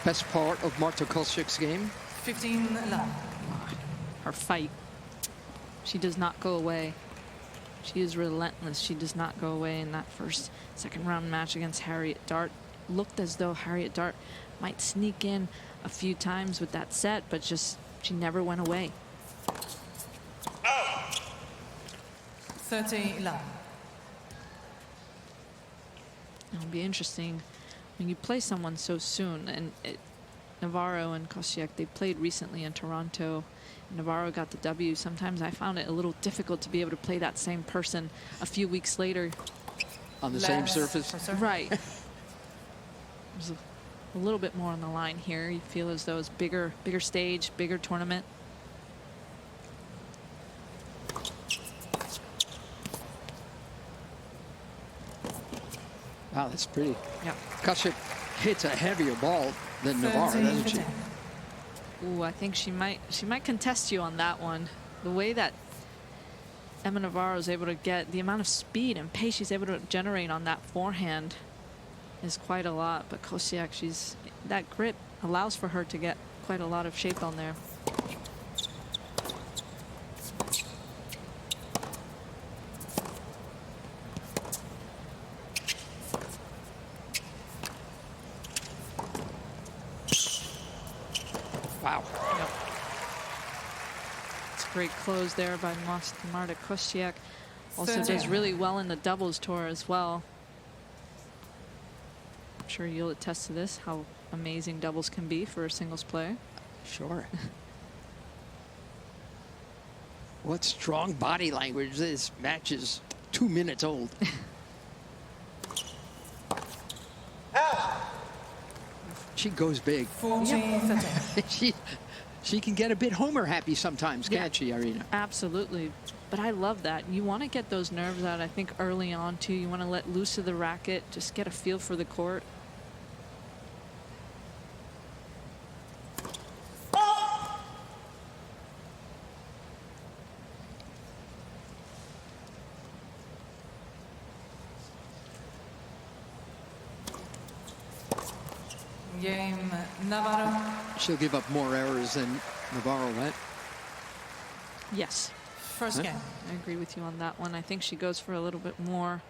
Best part of Marta Kostyuk's game? 15 love. Her fight. She does not go away. She is relentless. She does not go away. In that second round match against Harriet Dart, looked as though Harriet Dart might sneak in a few times with that set, but just she never went away. 30 love. It'll be interesting when you play someone so soon. And Navarro and Kostyuk, they played recently in Toronto. Navarro got the W. Sometimes I found it a little difficult to be able to play that same person a few weeks later. On the same surface? Right. There's a little bit more on the line here. You feel as though it's bigger stage, bigger tournament. Wow, that's pretty. Yeah. Kostyuk hits a heavier ball than Navarro, doesn't she? Ooh, I think she might contest you on that one. The way that Emma Navarro is able to get, the amount of speed and pace she's able to generate on that forehand is quite a lot. But Kostyuk, that grip allows for her to get quite a lot of shape on there. Wow. Yep. It's a great close there by Marta Kostyuk. Also does really well in the doubles tour as well. I'm sure you'll attest to this, how amazing doubles can be for a singles player. Sure. What strong body language. This match is 2 minutes old. She goes big. 40-30. She can get a bit Homer happy sometimes, can't she, Irina? Absolutely. But I love that. You want to get those nerves out, I think, early on, too. You want to let loose of the racket, just get a feel for the court. Game Navarro. She'll give up more errors than Navarro, right? Yes. First game. I agree with you on that one. I think she goes for a little bit more.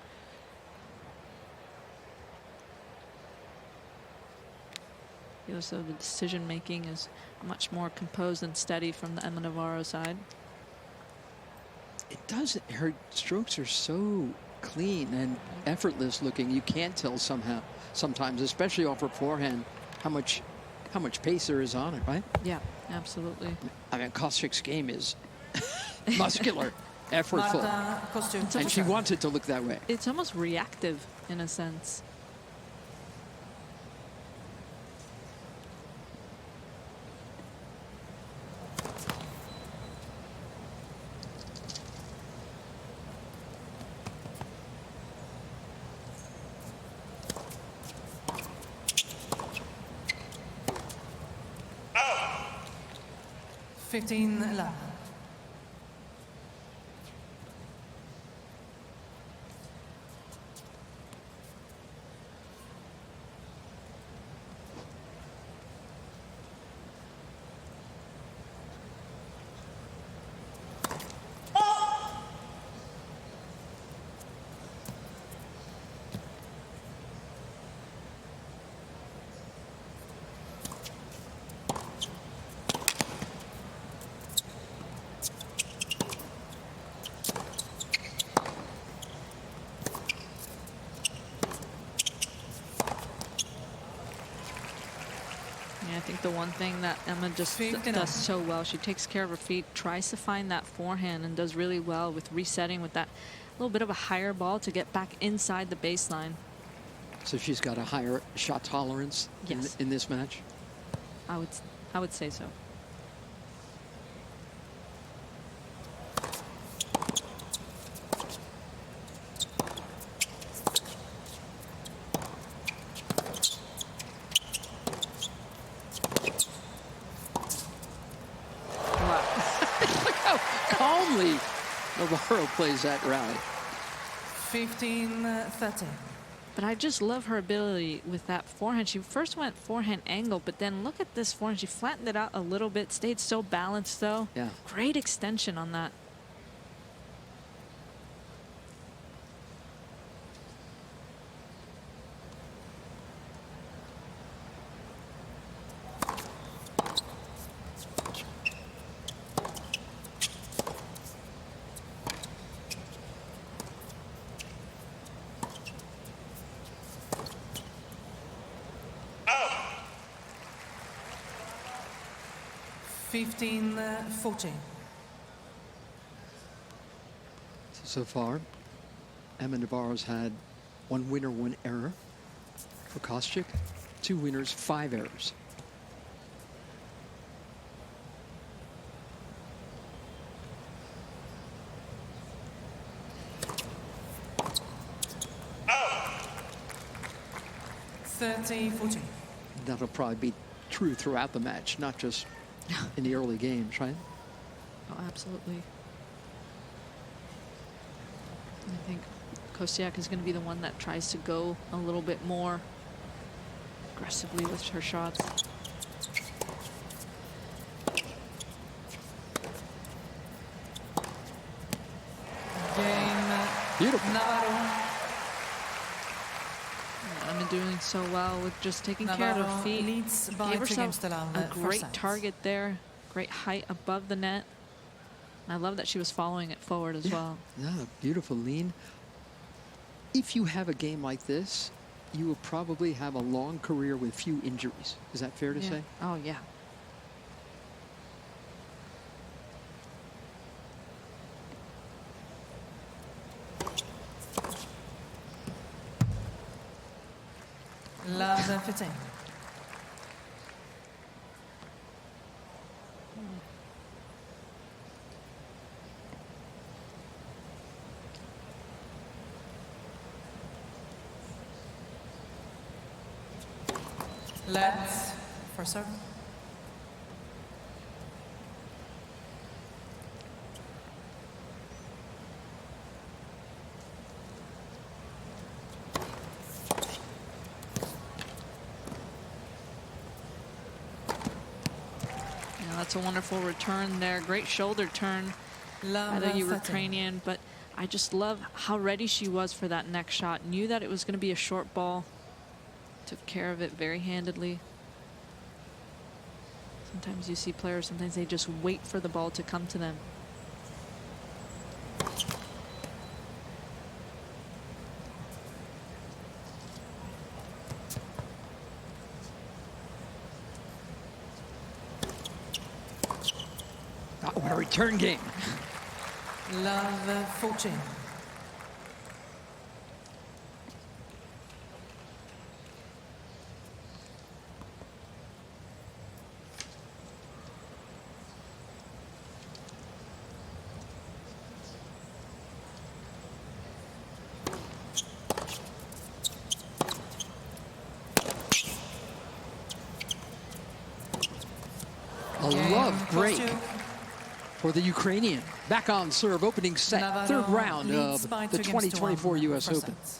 Feels though the decision making is much more composed and steady from the Emma Navarro side. It does. Her strokes are so clean and effortless looking. You can't tell sometimes, especially off her forehand, how much pace there is on it, right? Yeah, absolutely. I mean, Kostyuk's game is muscular, effortful, Marta Kostyuk. and she wants it to look that way. It's almost reactive in a sense. Oh. 15 love. I think the one thing that Emma just does so well, she takes care of her feet, tries to find that forehand, and does really well with resetting with that little bit of a higher ball to get back inside the baseline. So she's got a higher shot tolerance in this match? I would say so. Calmly, Navarro plays that rally. 15-30. But I just love her ability with that forehand. She first went forehand angle, but then look at this forehand. She flattened it out a little bit, stayed so balanced though. Yeah. Great extension on that. Fifteen, 14. So far, Emma Navarro's had 1 winner, 1 error. For Kostyuk, 2 winners, 5 errors. Oh. 30-14. That'll probably be true throughout the match, not just in the early games, right? Oh, absolutely. I think Kostyuk is going to be the one that tries to go a little bit more aggressively with her shots. Game. Beautiful. Navarro. I've been doing so well with just taking care of her Navarro feet. leads by Gave 2 games herself to none, a first great set. target there, great height above the net. I love that she was following it forward as well. Yeah, beautiful lean. If you have a game like this, you will probably have a long career with few injuries. Is that fair to Yeah. say? Oh, yeah. Love 15. Let's for serve. Yeah, that's a wonderful return there. Great shoulder turn by Love the 13. Ukrainian, but I just love how ready she was for that next shot. Knew that it was going to be a short ball. Took care of it very handedly. Sometimes you see players, sometimes they just wait for the ball to come to them. Oh, what a return game. Love 14. A Game love break Kostyuk. for the Ukrainian. Back on serve, opening set, Navarro 3rd round leads of by the 2 games to 2024 1, U.S. first Open. set.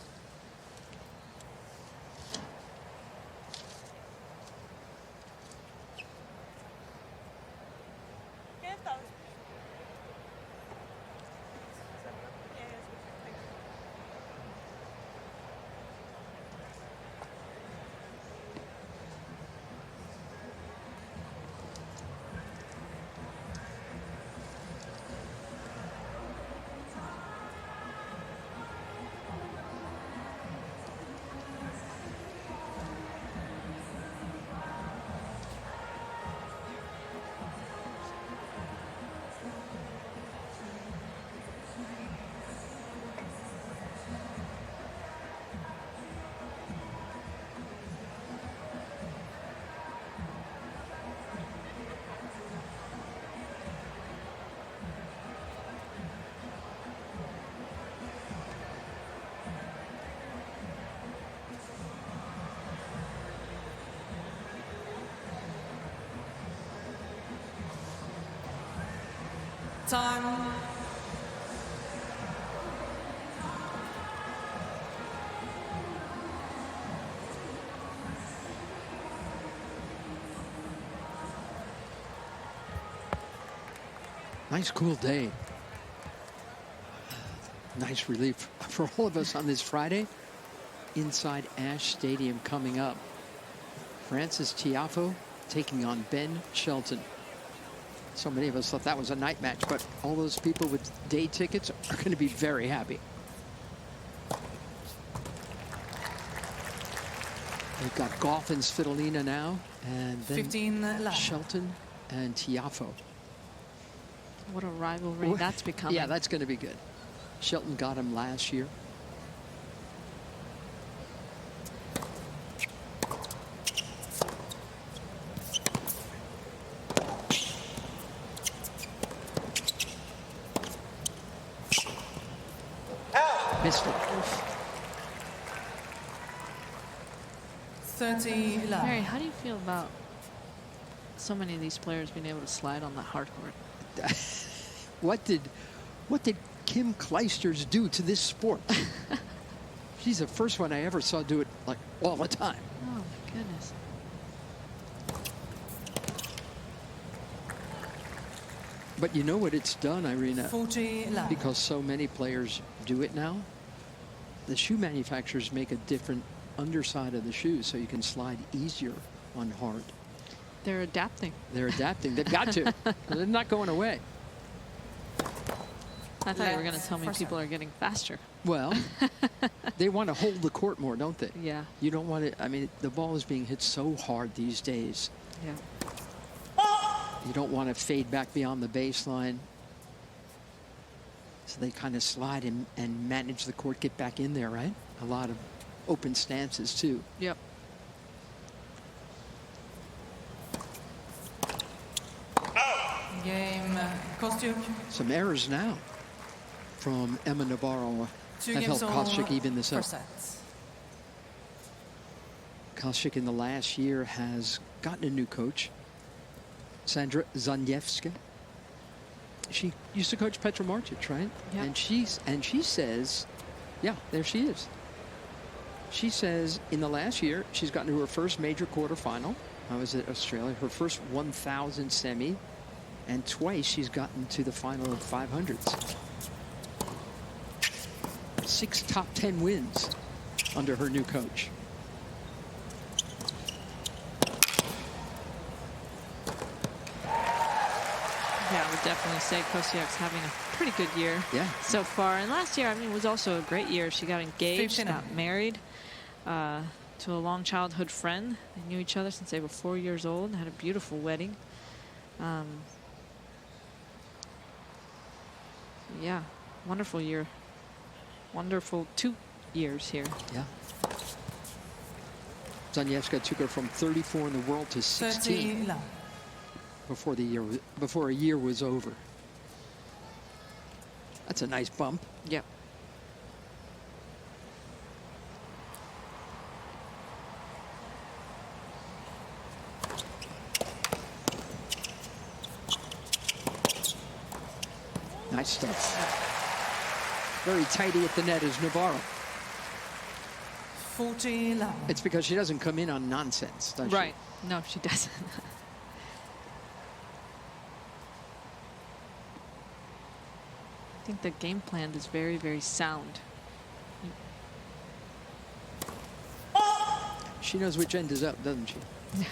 Time. Nice cool day. Nice relief for all of us on this Friday. Inside Ash Stadium coming up. Francis Tiafoe taking on Ben Shelton. So many of us thought that was a night match, but all those people with day tickets are going to be very happy. They've got Gauff and Svitolina now, and then 15 love. Shelton and Tiafoe. What a rivalry that's becoming. Yeah, that's going to be good. Shelton got him last year. Missed it. 30 love. Mary, how do you feel about so many of these players being able to slide on the hard court? What did Kim Clijsters do to this sport? She's the first one I ever saw do it like all the time. Oh my goodness. But you know what it's done, Irina? 40 love. Because so many players do it now, the shoe manufacturers make a different underside of the shoe so you can slide easier on hard. They're adapting. They're adapting. They've got to. They're not going away. I thought you were going to tell me people are getting faster. Well, they want to hold the court more, don't they? Yeah. You don't want to. I mean, the ball is being hit so hard these days. Yeah. You don't want to fade back beyond the baseline. So they kind of slide and manage the court, get back in there, right? A lot of open stances, too. Yep. Game Kostyuk. Some errors now from Emma Navarro 2 have games helped Kostyuk even this up. sets. Kostyuk in the last year has gotten a new coach, Sandra Zaniewska. She used to coach Petra Martic, right? Yep. And she says, yeah, there she is. She says in the last year she's gotten to her first major quarterfinal. I was at Australia, her first 1,000 semi, and twice she's gotten to the final of 500s. 6 top 10 wins under her new coach. Yeah, I would definitely say Kostyuk's having a pretty good year so far. And last year, I mean, was also a great year. She got engaged, 59. got married to a long childhood friend. They knew each other since they were 4 years old and had a beautiful wedding. Yeah, wonderful year. Wonderful 2 years here. Yeah. Zaniewska took her from 34 in the world to 16 30 love. before a year was over. That's a nice bump. Yep. Nice stuff. Very tidy at the net is Navarro. 40 love. It's because she doesn't come in on nonsense, does Right. No, she doesn't. I think the game plan is very, very sound. She knows which end is up, doesn't she? Yeah.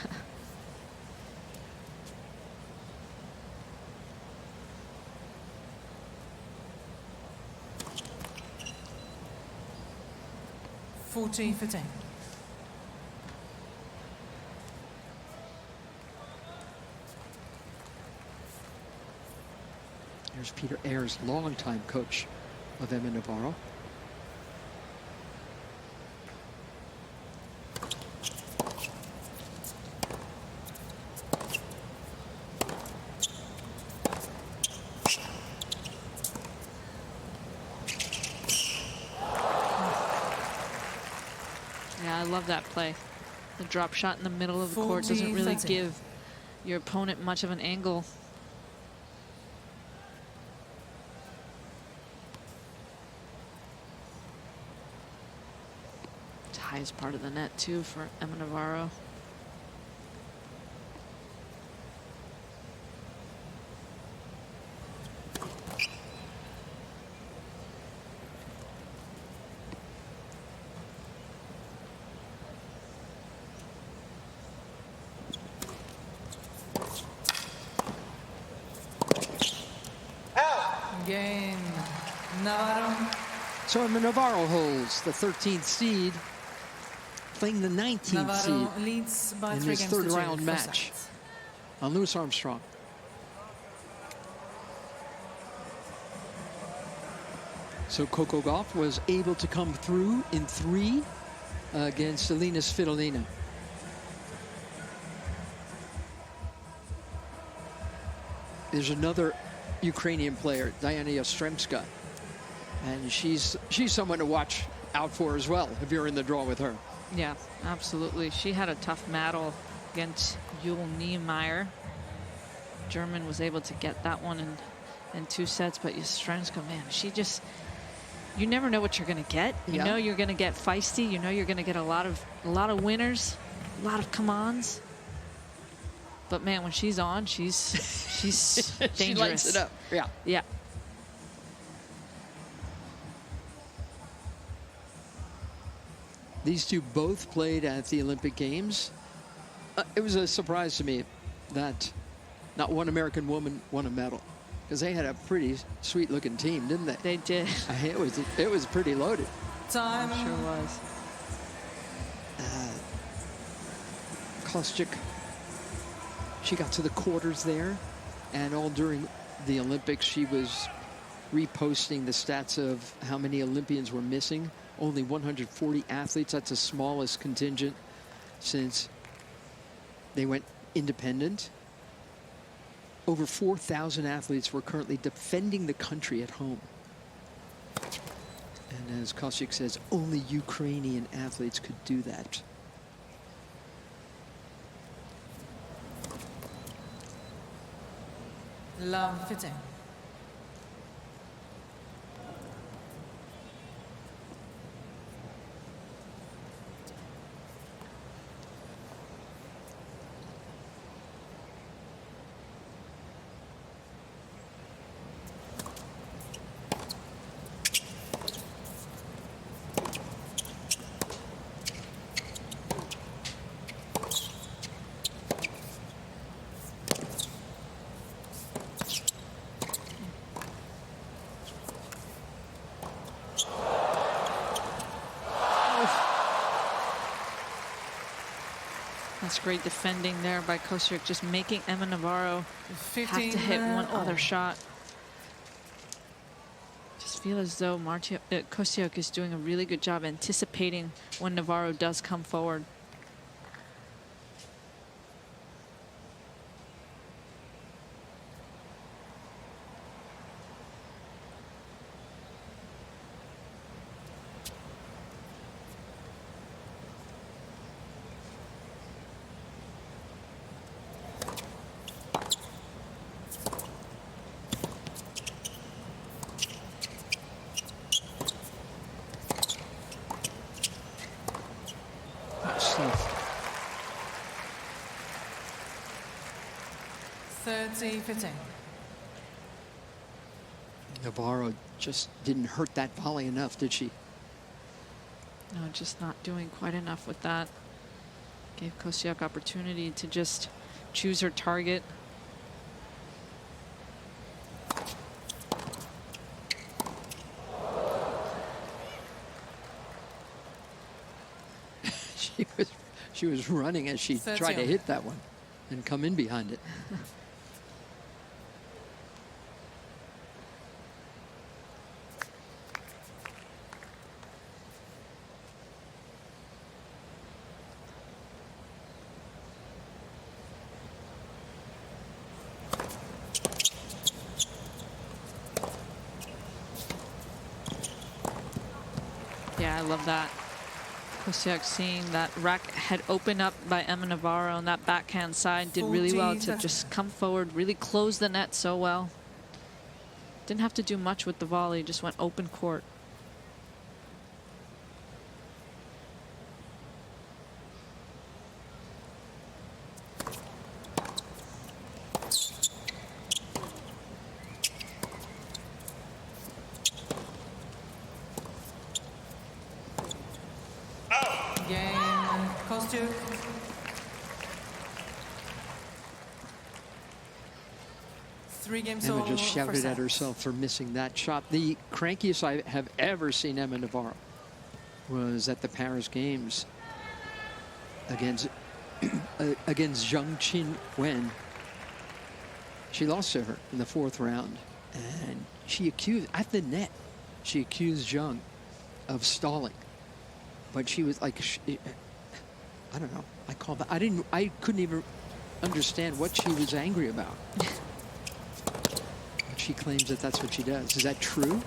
Forty 15. Here's Peter Ayers, longtime coach of Emma Navarro. Yeah, I love that play. The drop shot in the middle of the court doesn't really 40-13. give your opponent much of an angle. It's the highest part of the net, too, for Emma Navarro. Game. Navarro. So Navarro holds the 13th seed, playing the 19th seed Navarro leads by in 3 this games third to 2 round for match sets. on Louis Armstrong. So Coco Gauff was able to come through in 3 against Elina Svitolina. There's another Ukrainian player, Diana Yastremska, and she's someone to watch out for as well if you're in the draw with her. Yeah, absolutely. She had a tough battle against Yul Niemeyer. German was able to get that one in 2 sets, but Yastremska, man, she just, you never know what you're going to get. You know you're going to get feisty. You know you're going to get a lot of winners, a lot of come-ons. But man, when she's on, she's dangerous. She lights it up. Yeah. Yeah. These two both played at the Olympic Games. It was a surprise to me that not one American woman won a medal, because they had a pretty sweet-looking team, didn't they? They did. It was pretty loaded. Time. Sure was. Kostyuk, she got to the quarters there, and all during the Olympics, she was reposting the stats of how many Olympians were missing. Only 140 athletes. That's the smallest contingent since they went independent. Over 4,000 athletes were currently defending the country at home. And as Kostyuk says, only Ukrainian athletes could do that. Love fitting. That's great defending there by Kostyuk, just making Emma Navarro have to hit one other shot. Just feel as though Kostyuk is doing a really good job anticipating when Navarro does come forward. Fitting. Navarro just didn't hurt that volley enough, did she? No, just not doing quite enough with that. Gave Kostyuk opportunity to just choose her target. She was running as she tried to hit that one and come in behind it. Yeah, I love that. Kostyuk seeing that rack head open up by Emma Navarro on that backhand side, did really well to just come forward, really close the net so well. Didn't have to do much with the volley, just went open court. Game. Kostyuk. 3 games Emma all just for shouted at sets. herself for missing that shot. The crankiest I have ever seen Emma Navarro was at the Paris Games against against Zheng Qin Wen. She lost to her in the 4th round, and she accused, at the net, she accused Zheng of stalling. But she was like, I don't know. I couldn't even understand what she was angry about. But she claims that that's what she does. Is that true?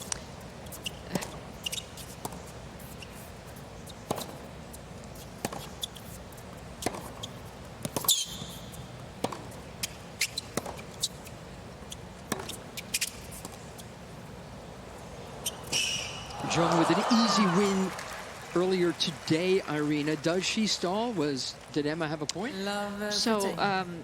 Zheng with an easy win earlier today, Irina. Does she stall? Did Emma have a point? Love So 15.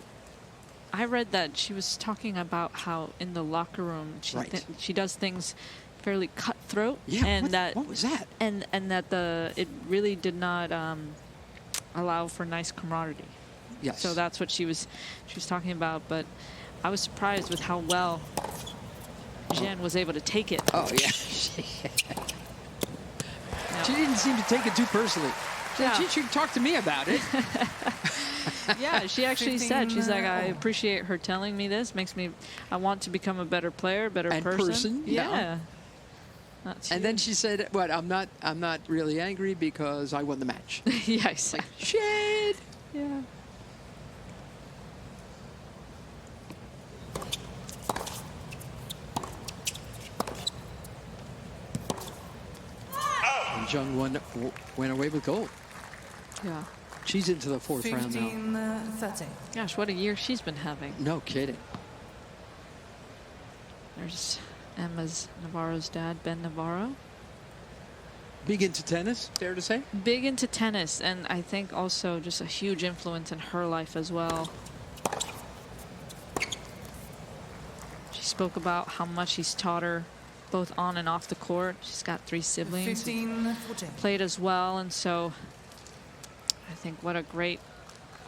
I read that she was talking about how in the locker room Right. she does things fairly cutthroat, Yeah. and what was that? and that it really did not allow for nice camaraderie. Yes. So that's what she was talking about. But I was surprised with how well Jen was able to take it. Oh, yeah. She didn't seem to take it too personally. Yeah. She should talk to me about it. Yeah, she actually said, she's like, I 15, appreciate her telling me this. I want to become a better player, better And person, yeah. Yeah. That's And then huge. she said, "What? I'm not really angry because I won the match." yeah, exactly. Shade. Yeah. And Zheng went away with gold. Yeah. She's into the 4th round now. 15-30. Gosh, what a year she's been having. No kidding. There's Navarro's dad, Ben Navarro. Big into tennis, fair to say? Big into tennis, and I think also just a huge influence in her life as well. She spoke about how much he's taught her both on and off the court. She's got 3 siblings. 15-14. Played as well, and so I think what a great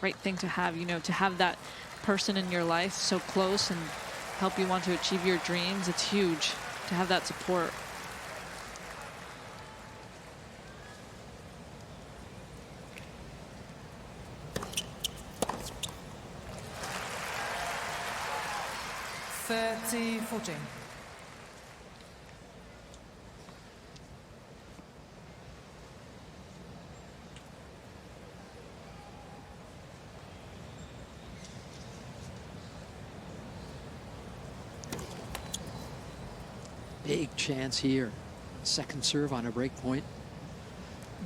thing to have, to have that person in your life so close and help you want to achieve your dreams. It's huge to have that support. $30-14. Big chance here. Second serve on a break point.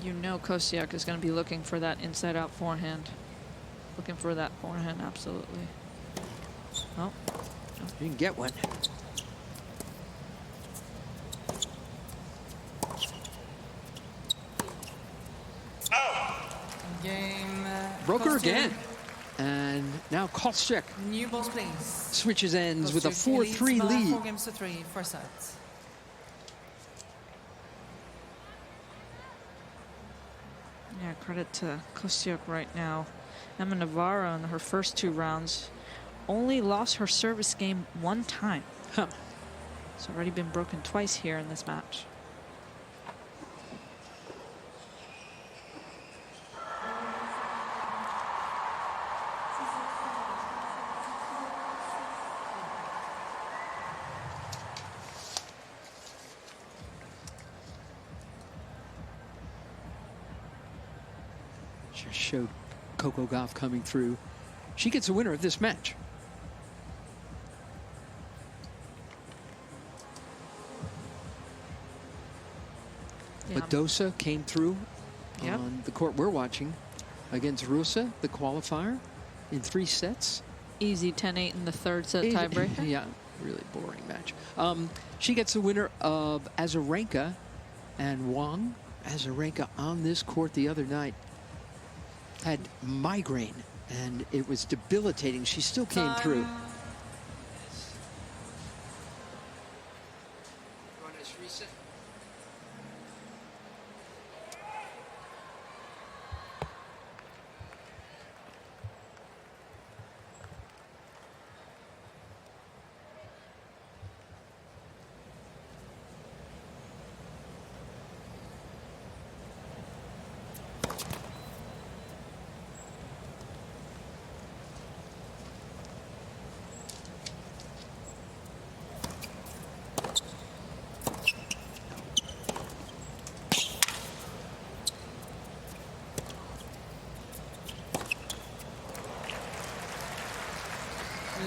Kostyuk is going to be looking for that inside-out forehand. Looking for that forehand, absolutely. Oh, You can get one. Game. Broke her Kostyuk. again. And now Kostyuk New balls, please. switches ends with a Kostyuk leads 4-3 by lead. 4 games to 3 for sets. yeah, credit to Kostyuk right now. Emma Navarro in her first 2 rounds only lost her service game 1 time. Huh. It's already been broken twice here in this match. Just showed Coco Gauff coming through. She gets the winner of this match. Yeah. Badosa came through Yep. on the court we're watching against Rusa, the qualifier, in 3 sets. Easy 10-8 in the 3rd set Easy- tiebreaker. Yeah, really boring match. She gets the winner of Azarenka and Wang. Azarenka on this court the other night had migraine, and it was debilitating. She still came through.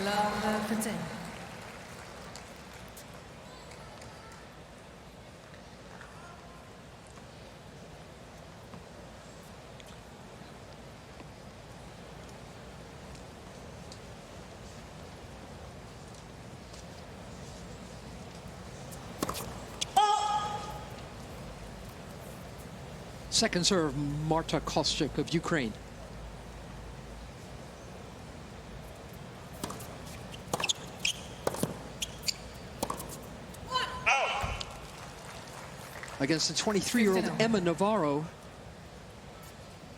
Love 15. Second serve, Marta Kostyuk of Ukraine. Against the 23-year-old Emma Navarro.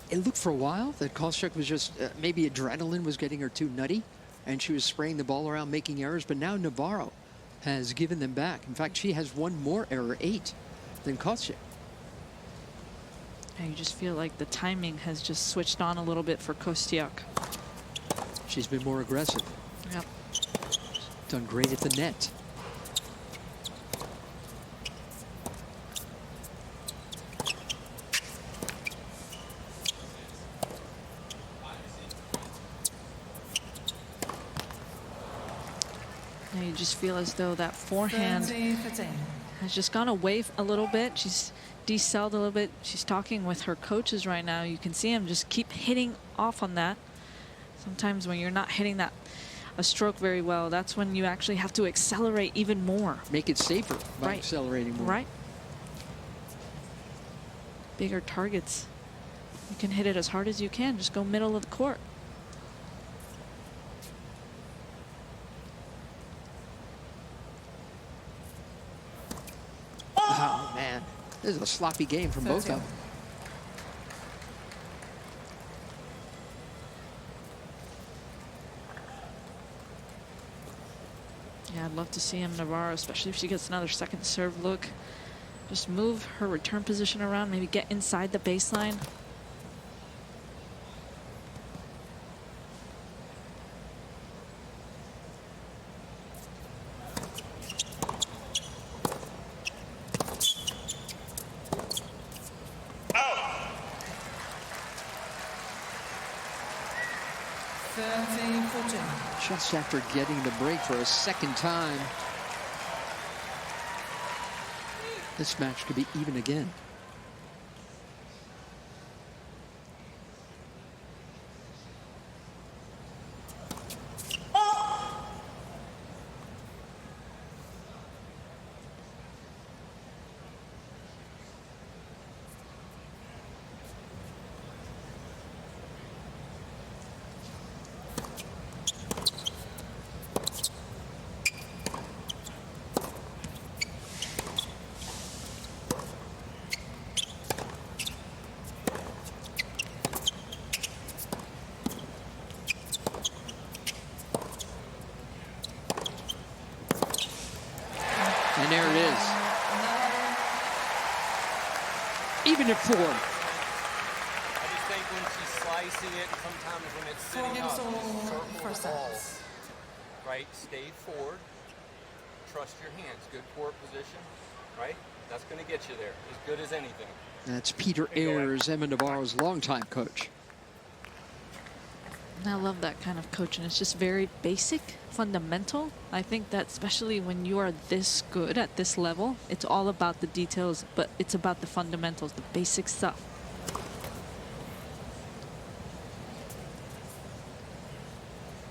It looked for a while that Kostyuk was just, maybe adrenaline was getting her too nutty, and she was spraying the ball around, making errors, but now Navarro has given them back. In fact, she has one more error, 8, than Kostyuk. Yeah, you just feel like the timing has just switched on a little bit for Kostyuk. She's been more aggressive. Yep. Done great at the net. Now you just feel as though that forehand 15. has just gone away a little bit. She's decelled a little bit. She's talking with her coaches right now. You can see him just keep hitting off on that. Sometimes when you're not hitting a stroke very well, that's when you actually have to accelerate even more. Make it safer by Right. accelerating more. Right. Bigger targets. You can hit it as hard as you can. Just go middle of the court. Oh, man. This is a sloppy game from both of them. Yeah, I'd love to see him, Navarro, especially if she gets another second serve look. Just move her return position around, maybe get inside the baseline. Just after getting the break for a second time. This match could be even again. And there it is. Even at 4. I just think when she's slicing it, sometimes when it's sitting up, just circle the ball, right? Stay forward. Trust your hands. Good court position, right? That's going to get you there as good as anything. That's Peter Ayers, Emma Navarro's longtime coach. And I love that kind of coaching. It's just very basic, fundamental. I think that especially when you are this good at this level, it's all about the details, but it's about the fundamentals, the basic stuff.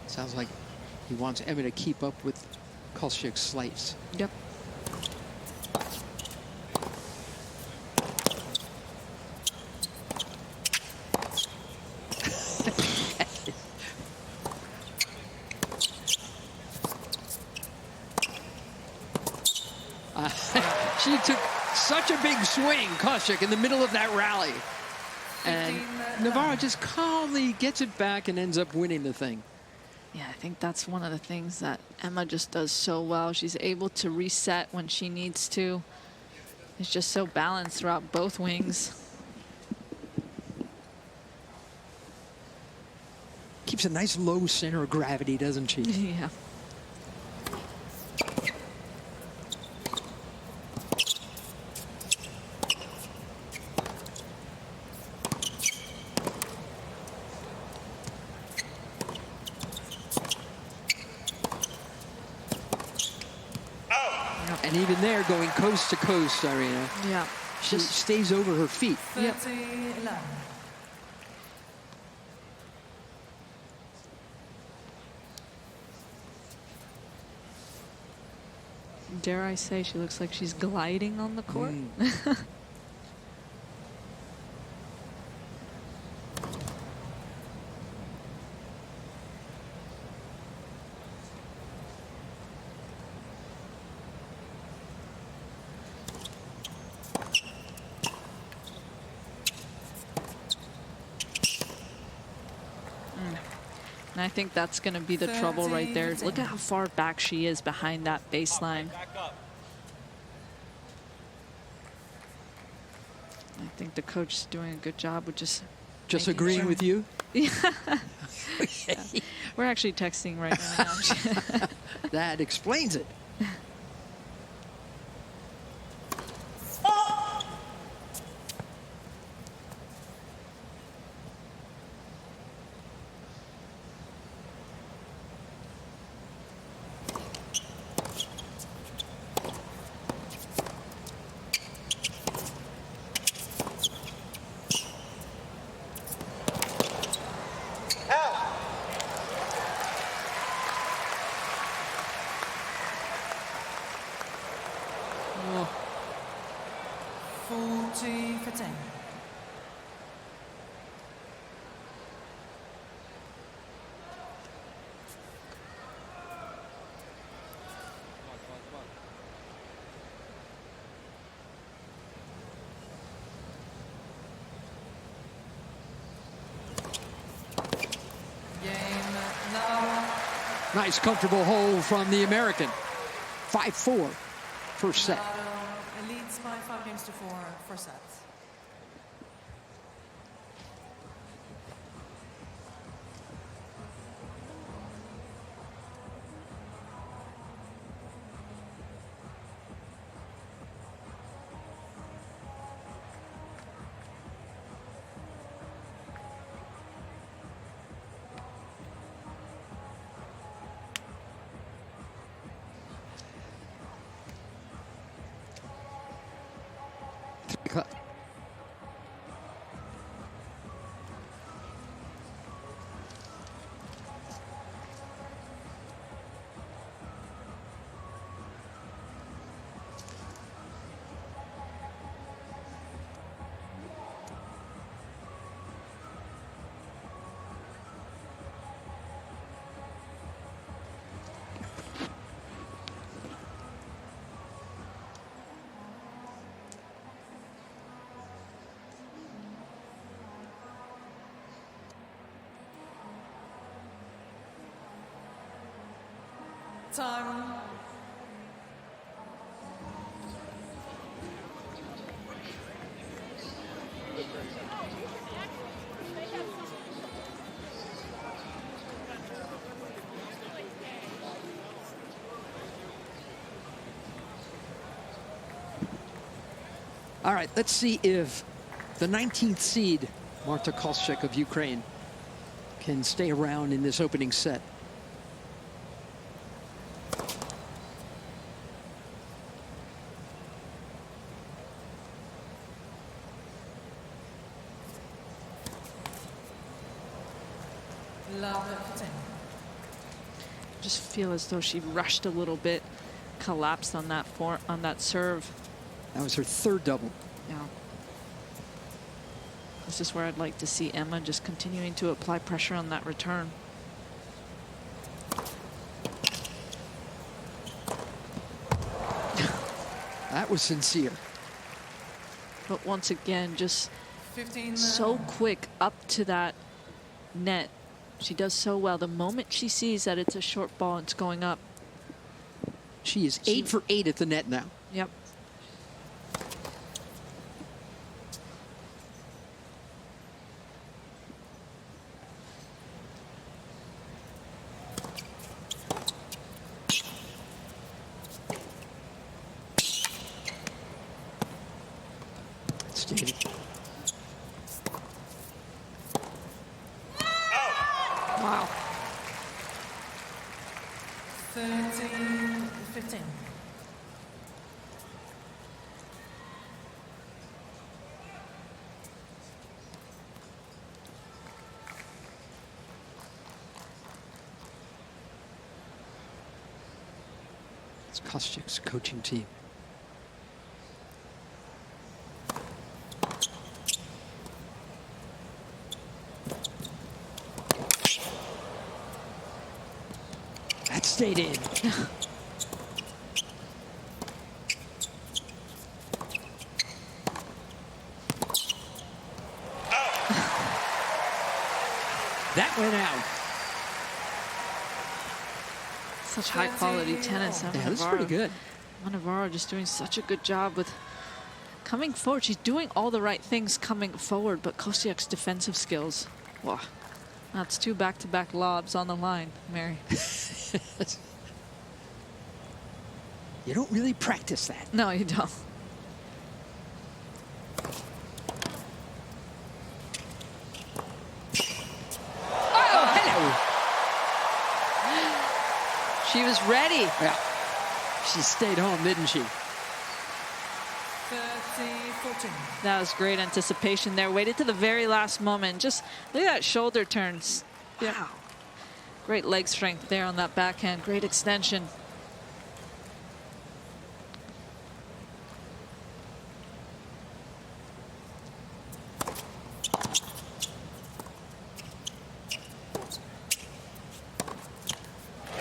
Sounds like he wants Emma to keep up with Kostyuk's slice. Yep. She took such a big swing, Kostyuk, in the middle of that rally. And Navarro just calmly gets it back and ends up winning the thing. Yeah, I think that's one of the things that Emma just does so well. She's able to reset when she needs to. It's just so balanced throughout both wings. Keeps a nice low center of gravity, doesn't she? Yeah. And even there, going coast to coast, Irina. Yeah. She stays over her feet. 30-11. Dare I say, she looks like she's gliding on the court. And I think that's going to be the trouble right there. Look at how far back she is behind that baseline. Back up. I think the coach is doing a good job with just making agreeing sure. with you? Yeah. We're actually texting right now. That explains it. Oh, 40-10. Game Navarro. Nice, comfortable hold from the American. 5-4, first set. Navarro leads by 5-4 first set. Cut. Time. All right, let's see if the 19th seed, Marta Kostyuk of Ukraine, can stay around in this opening set. just feel as though she rushed a little bit, collapsed on that serve. That was her third double. Yeah. This is where I'd like to see Emma just continuing to apply pressure on that return. That was sincere. But once again, just so quick up to that net. She does so well. The moment she sees that it's a short ball, it's going up. She is 8 for 8 at the net now. Yep. Steady. Wow. 13-15. It's Kostyuk's coaching team. That stayed in. That went out. Such high quality tennis. Yeah, this is pretty good. Navarro just doing such a good job with coming forward. She's doing all the right things coming forward, but Kostyuk's defensive skills. Wow. That's 2 back-to-back lobs on the line, Mary. You don't really practice that. No, you don't. Oh, hello. She was ready. Yeah. She stayed home, didn't she? 30-14. That was great anticipation there. Waited to the very last moment. Just look at that shoulder turns. Wow. Great leg strength there on that backhand. Great extension.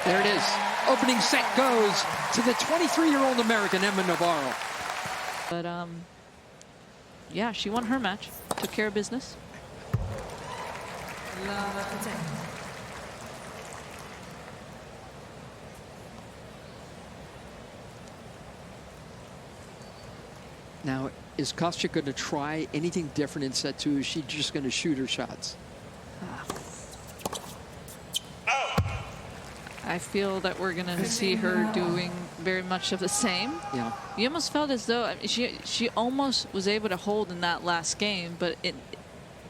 There it is. Opening set goes to the 23-year-old American, Emma Navarro. But, yeah, she won her match. Took care of business. Now, is Kostyuk going to try anything different in set 2? Is she just going to shoot her shots? I feel that we're going to see her doing very much of the same. Yeah. You almost felt as though she almost was able to hold in that last game, but it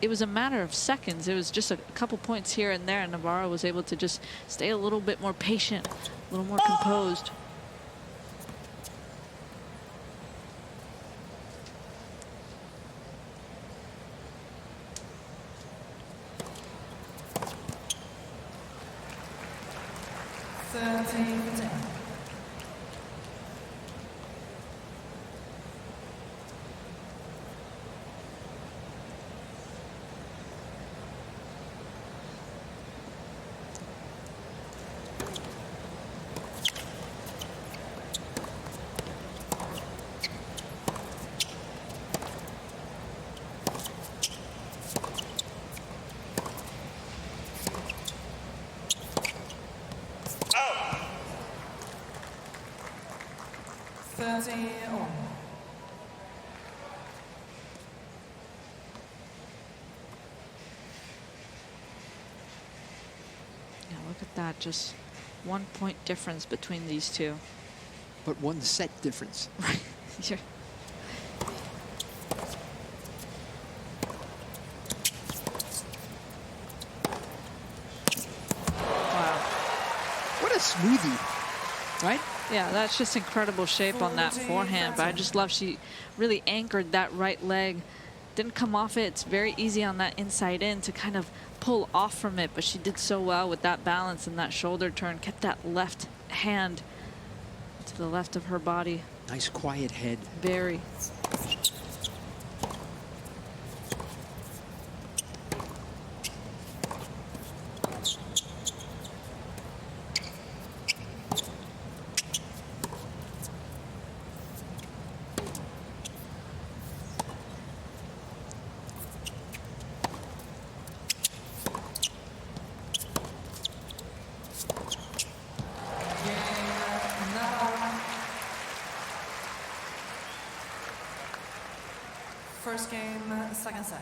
was a matter of seconds. It was just a couple points here and there, and Navarro was able to just stay a little bit more patient, a little more composed. Yeah, look at that. Just 1 point difference between these two. But 1 set difference. Right. Sure. Wow. What a smoothie, right? Yeah, that's just incredible shape on that forehand. But I just love she really anchored that right leg. Didn't come off it. It's very easy on that inside in to kind of pull off from it. But she did so well with that balance and that shoulder turn. Kept that left hand to the left of her body. Nice quiet head. Very. First game, second set.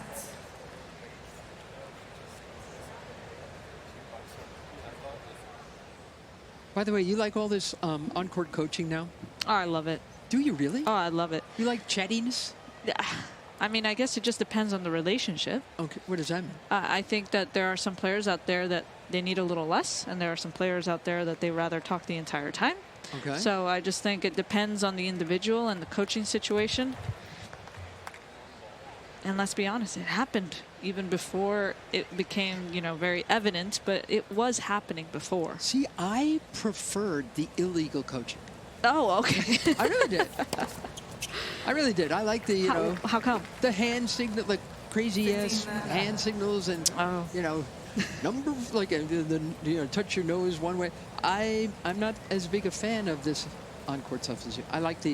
By the way, you like all this on-court coaching now? Oh, I love it. Do you really? Oh, I love it. You like chattiness? Yeah. I mean, I guess it just depends on the relationship. Okay, what does that mean? I think that there are some players out there that they need a little less, and there are some players out there that they rather talk the entire time. Okay. So I just think it depends on the individual and the coaching situation. And let's be honest, it happened even before it became, you know, very evident, but it was happening before. See, I preferred the illegal coaching. Oh, okay. I really did. I really did. I like the, How come? the hand signal, like crazy ass hand signals, and Oh. number like touch your nose one way. I'm not as big a fan of this on-court substitute. I liked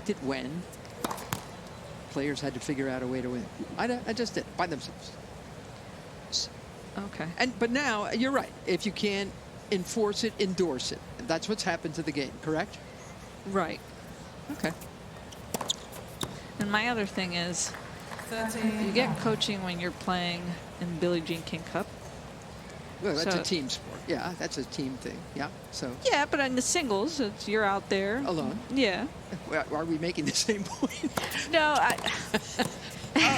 it when players had to figure out a way to win. I just did by themselves. Okay. But now you're right. If you can't enforce it, endorse it. And that's what's happened to the game. Correct? Right. Okay. And my other thing is, you get coaching when you're playing in Billie Jean King Cup. Well, that's So- a team sport. Yeah, that's a team thing. Yeah. So Yeah, but in the singles, you're out there. alone. Yeah. Well, are we making the same point? No,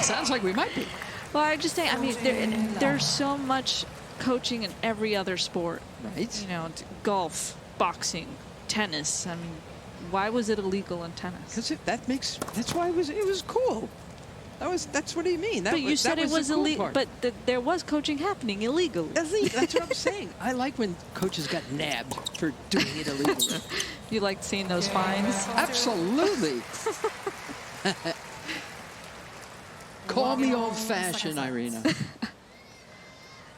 Sounds like we might be. well, I just think, I mean, there's so much coaching in every other sport. Right. You know, golf, boxing, tennis. I mean, why was it illegal in tennis? Because that's why it was cool. That's what do you mean? But you said it was the cool illegal. part. But there was coaching happening illegally. That's what I'm saying. I like when coaches got nabbed for doing it illegally. You liked seeing those fines? Absolutely. Call me old-fashioned, Irina.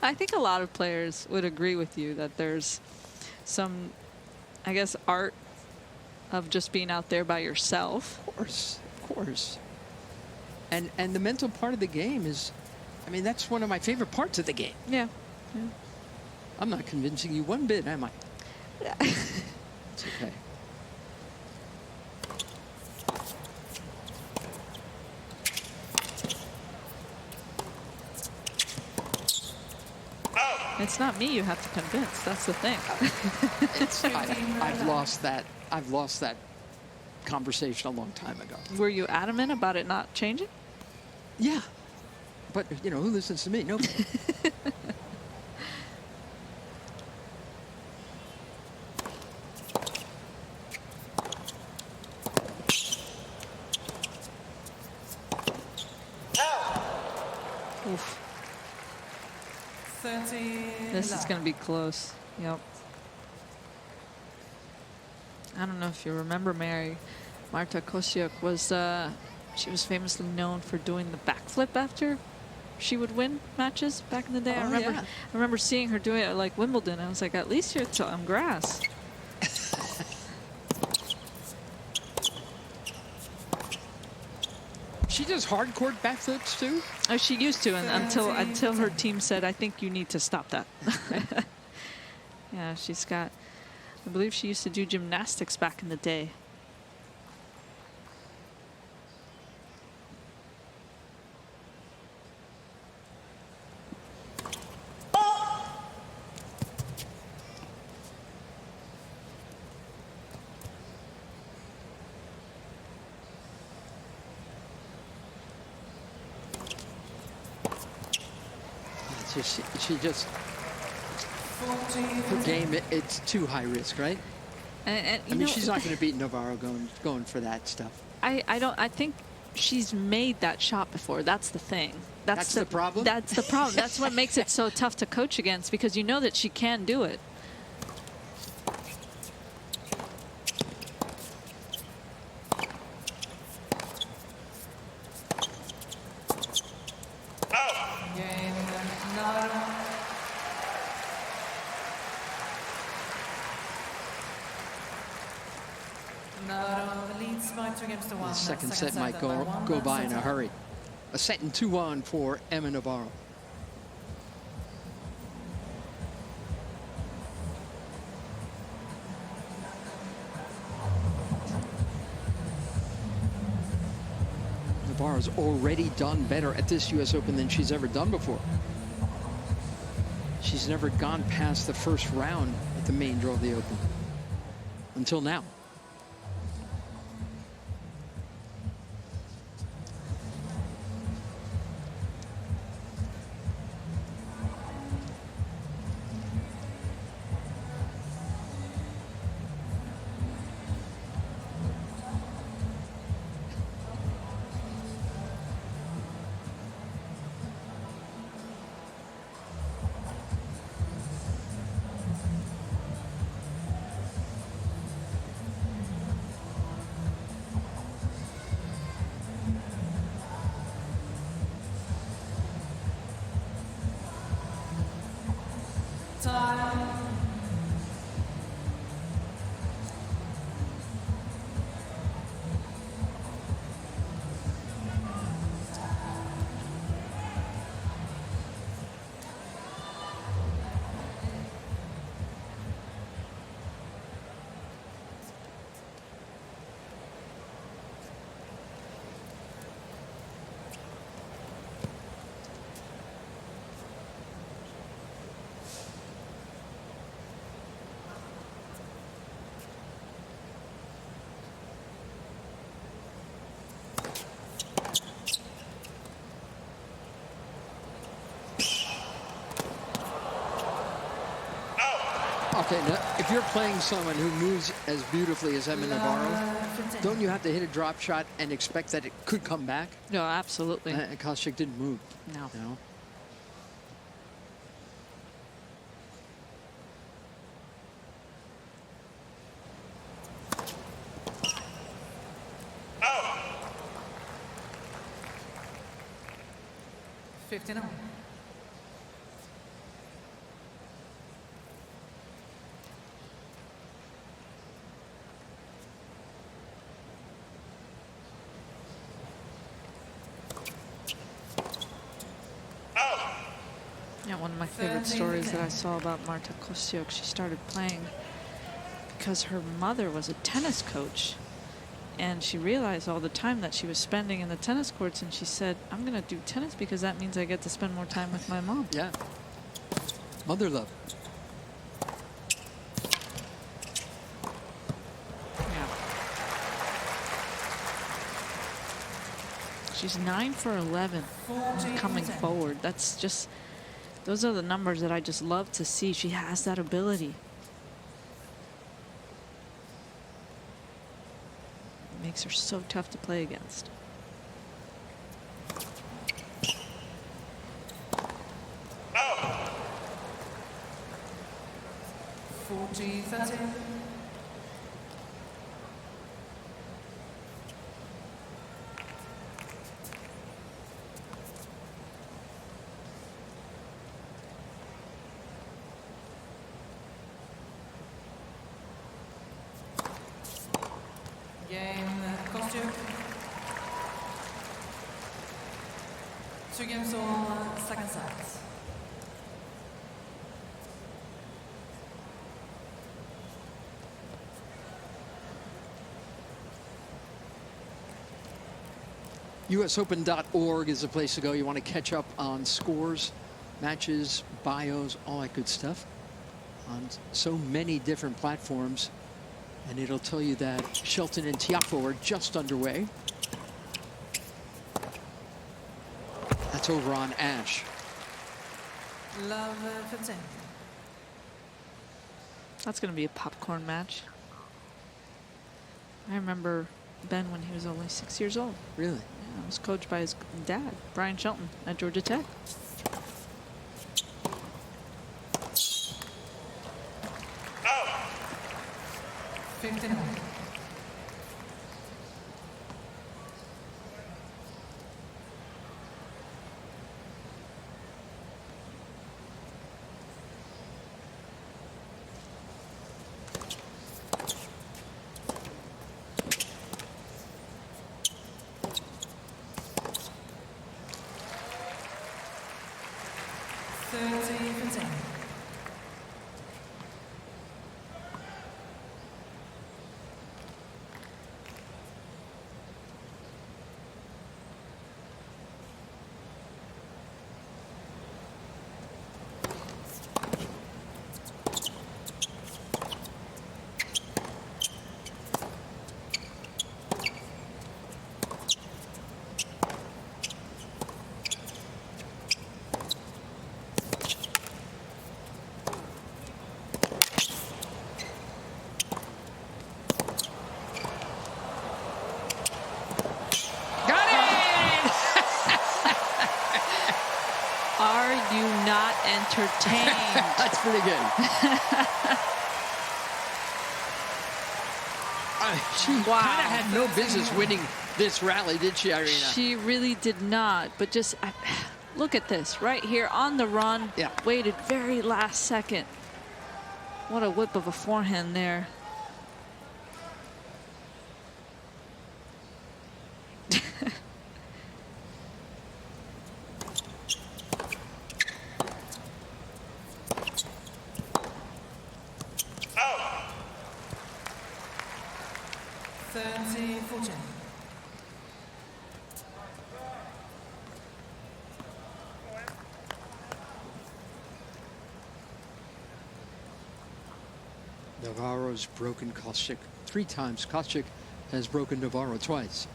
I think a lot of players would agree with you that there's some, I guess, art of just being out there by yourself. Of course. And the mental part of the game is, I mean, that's one of my favorite parts of the game. Yeah. I'm not convincing you one bit, am I? It's okay. It's not me you have to convince. That's the thing. I've lost that. I've lost that conversation a long time ago. Were you adamant about it not changing? Yeah. But, who listens to me? Nobody. Oof. 30. This is going to be close. Yep. I don't know if you remember Mary. Marta Kostyuk was, she was famously known for doing the backflip after she would win matches back in the day. Oh, I yeah. remember seeing her doing it at like Wimbledon. I was like, at least you're on grass. She does hardcore backflips too? Oh, she used to, and until her team said, I think you need to stop that. Yeah, she's got, I believe she used to do gymnastics back in the day. She just her game. It's too high risk, right? And I mean, she's not going to beat Navarro going for that stuff. I think she's made that shot before. That's the thing. That's the problem? That's the problem. That's what makes it so tough to coach against, because you know that she can do it. Game Navarro. Navarro leads by 2-1. The second set might go by in a hurry. A set and 2-1 for Emma Navarro. Navarro's already done better at this U.S. Open than she's ever done before. She's never gone past the first round at the main draw of the Open until now. Time. Okay, now, if you're playing someone who moves as beautifully as Emma Navarro, don't you have to hit a drop shot and expect that it could come back? No, absolutely. Kostyuk didn't move. No. You know? Oh. 59. Yeah, one of my favorite stories that I saw about Marta Kostyuk, she started playing because her mother was a tennis coach, and she realized all the time that she was spending in the tennis courts, and she said, I'm going to do tennis because that means I get to spend more time with my mom. Yeah. Mother love. Yeah. She's 9 for 11 coming forward. That's just, those are the numbers that I just love to see. She has that ability. It makes her so tough to play against. Oh. 40-30. Game Kostyuk. 2 games on second set. USOpen.org is the place to go. You want to catch up on scores, matches, bios, all that good stuff on so many different platforms. And it'll tell you that Shelton and Tiafoe are just underway. That's over on Ash. Love 15. That's going to be a popcorn match. I remember Ben when he was only 6 years old. Really? Yeah, I was coached by his dad, Brian Shelton, at Georgia Tech. Oh. 59. Are you not entertained? That's pretty good. She kind of had no business winning this rally, did she, Irina? She really did not. But just Look at this, right here on the run. Yeah. Waited very last second. What a whip of a forehand there. Oh. 30-14. Navarro's broken Kostyuk 3 times. Kostyuk has broken Navarro twice.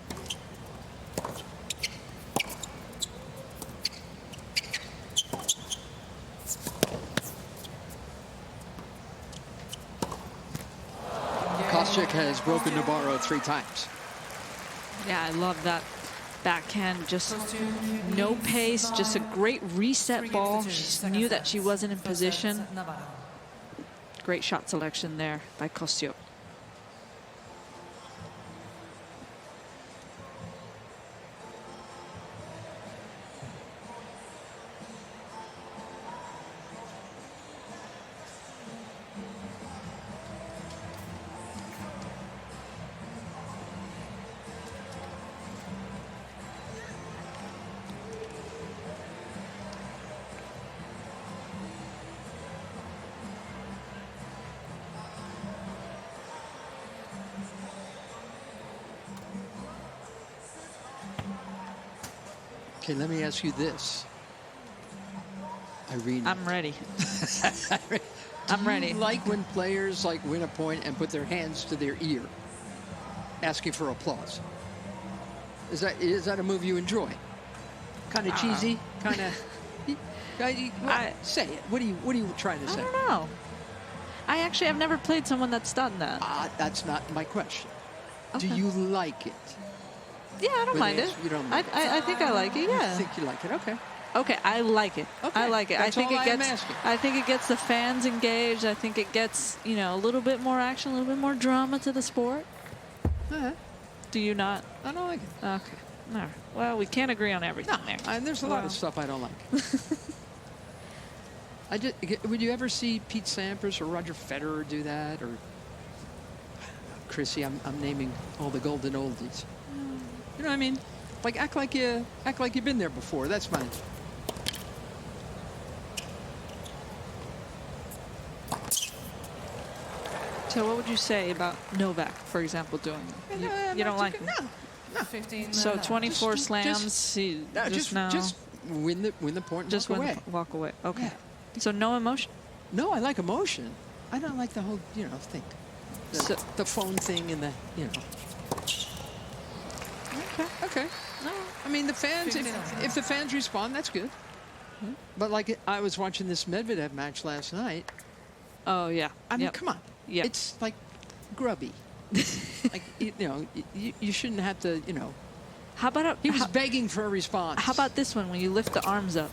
Kostyuk has broken Navarro 3 times. Yeah, I love that backhand. Just no pace, just a great reset ball. She knew that she wasn't in position. Navarro. Great shot selection there by Kostyuk. Okay, let me ask you this. Irene. I'm ready. I'm ready. Do you like when players like win a point and put their hands to their ear, asking for applause? Is that a move you enjoy? Kind of cheesy, kind of. Say it. What are you trying to I say? don't know. I actually have never played someone that's done that. That's not my question. Okay. Do you like it? Yeah, I don't When mind they it. ask- you don't mind it. I think I like it. I Yeah. think you like it. Okay. Okay, I like it. Okay, I like it. that's I think all it I'm gets. asking. I think it gets the fans engaged. I think it gets a little bit more action, a little bit more drama to the sport. Do you not? I don't like it. Okay. All right. Well, we can't agree on everything No, there. there's a lot Well. of stuff I don't like. Would you ever see Pete Sampras or Roger Federer do that, or Chrissy? I'm naming all the golden oldies. You know what I mean? Like act like you've been there before. That's fine. So, what would you say about Novak, for example, doing it? You don't like it? No. 15. So, Navarro. 24 slams. No, just win the point and just walk win away. walk away. Okay. Yeah. So, no emotion. No, I like emotion. I don't like the whole thing. The phone thing and the Okay. Okay. No, I mean the fans. If the fans respond, that's good. But like I was watching this Medvedev match last night. Oh yeah. I mean, Yep. come on. Yep. It's like grubby. Like you shouldn't have to. How about He was begging for a response. how about this one when you lift the arms up?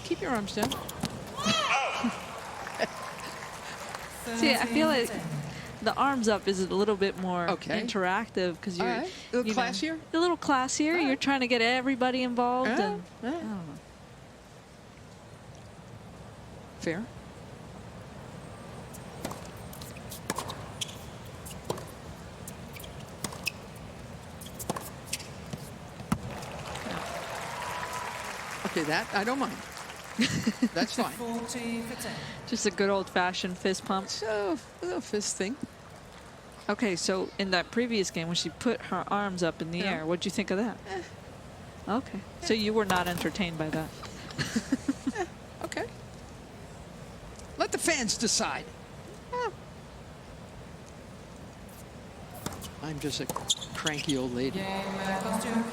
Keep your arms down. See, I feel like the arms up is a little bit more Okay. interactive because you're All right. A little classier? A little classier. All You're right. trying to get everybody involved. Yeah, And yeah. I don't know. Fair. Okay, that I don't mind. That's fine. 40 for 10. Just a good old-fashioned fist pump. So a little fist thing. Okay, so in that previous game when she put her arms up in the Yeah. air, what'd you think of that? Okay, so you were not entertained by that. Okay. Let the fans decide. I'm just a cranky old lady. Game Kostyuk.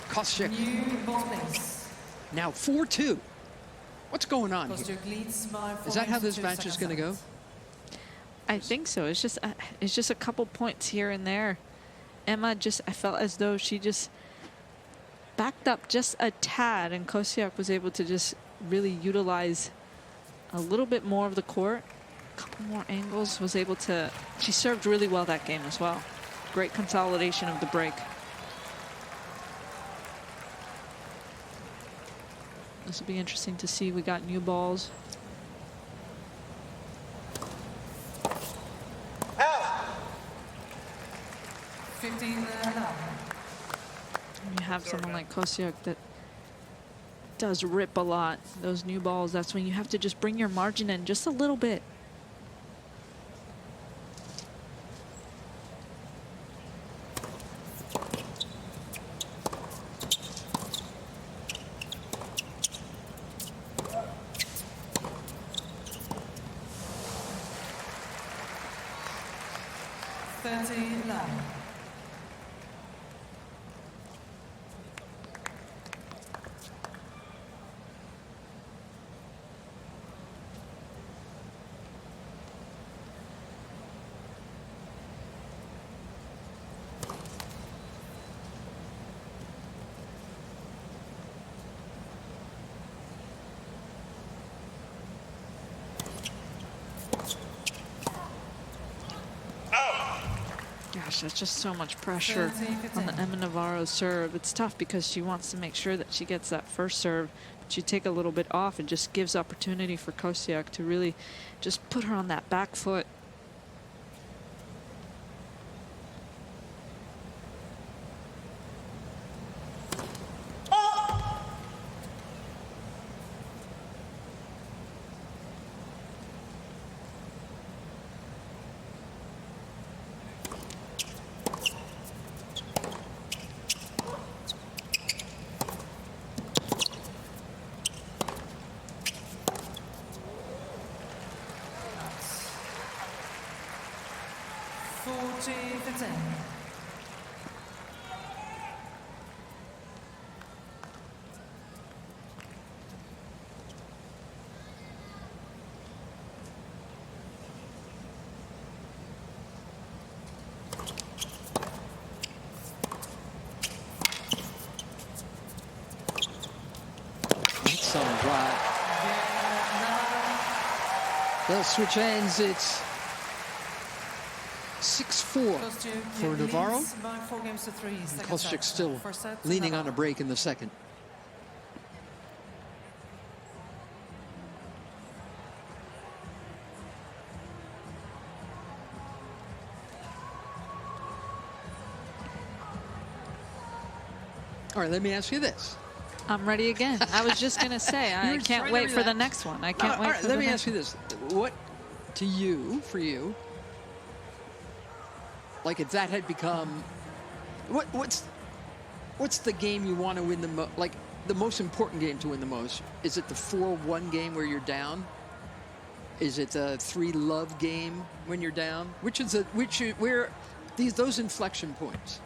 Kostyuk New both place. now 4-2. What's going on here? Kostyuk leads by 4 Is that how games this to match second is going to go? set. I think so. It's just a couple points here and there. Emma I felt as though she just backed up just a tad, and Kostyuk was able to just really utilize a little bit more of the court, a couple more angles, was able to. She served really well that game as well. Great consolidation of the break. This will be interesting to see. We got new balls. You have someone like Kostyuk that does rip a lot. Those new balls, that's when you have to just bring your margin in just a little bit. Gosh, that's just so much pressure on the Emma Navarro serve. It's tough because she wants to make sure that she gets that first serve, but you take a little bit off and just gives opportunity for Kostyuk to really just put her on that back foot. Excellent drive. They'll switch ends. It's 6-4 for Navarro. And Kostyuk still leaning on a break in the second. All right, let me ask you this. I'm ready again. I was just going to say, I can't wait for the next one. I can't wait for the next one. Let me ask you this. What, to you, for you, like if that had become, what's the game you want to win the most, like the most important game to win the most? Is it the 4-1 game where you're down? Is it the 3-love game when you're down? Where those inflection points?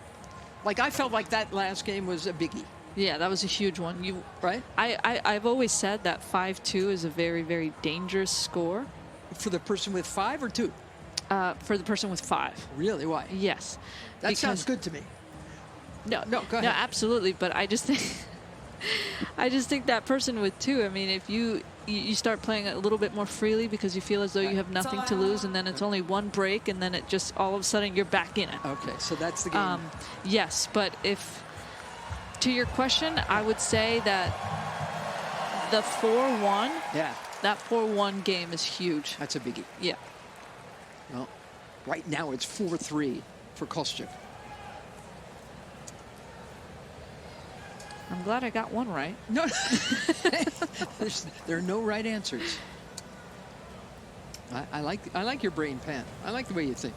Like I felt like that last game was a biggie. Yeah, that was a huge one. Right? I've always said that 5-2 is a very, very dangerous score. For the person with 5 or 2? For the person with 5. Really? Why? Yes. That sounds good to me. No, go ahead. No, absolutely. But I just think, that person with 2. I mean, if you start playing a little bit more freely because you feel as though you have nothing to lose, and then it's only one break, and then it just all of a sudden you're back in it. Okay, so that's the game. Yes, but to your question, I would say that the 4-1. Yeah. That 4-1 game is huge. That's a biggie. Yeah. Well, right now it's 4-3 for Kostyuk. I'm glad I got one right. No, there are no right answers. I like your brain, Pan. I like the way you think.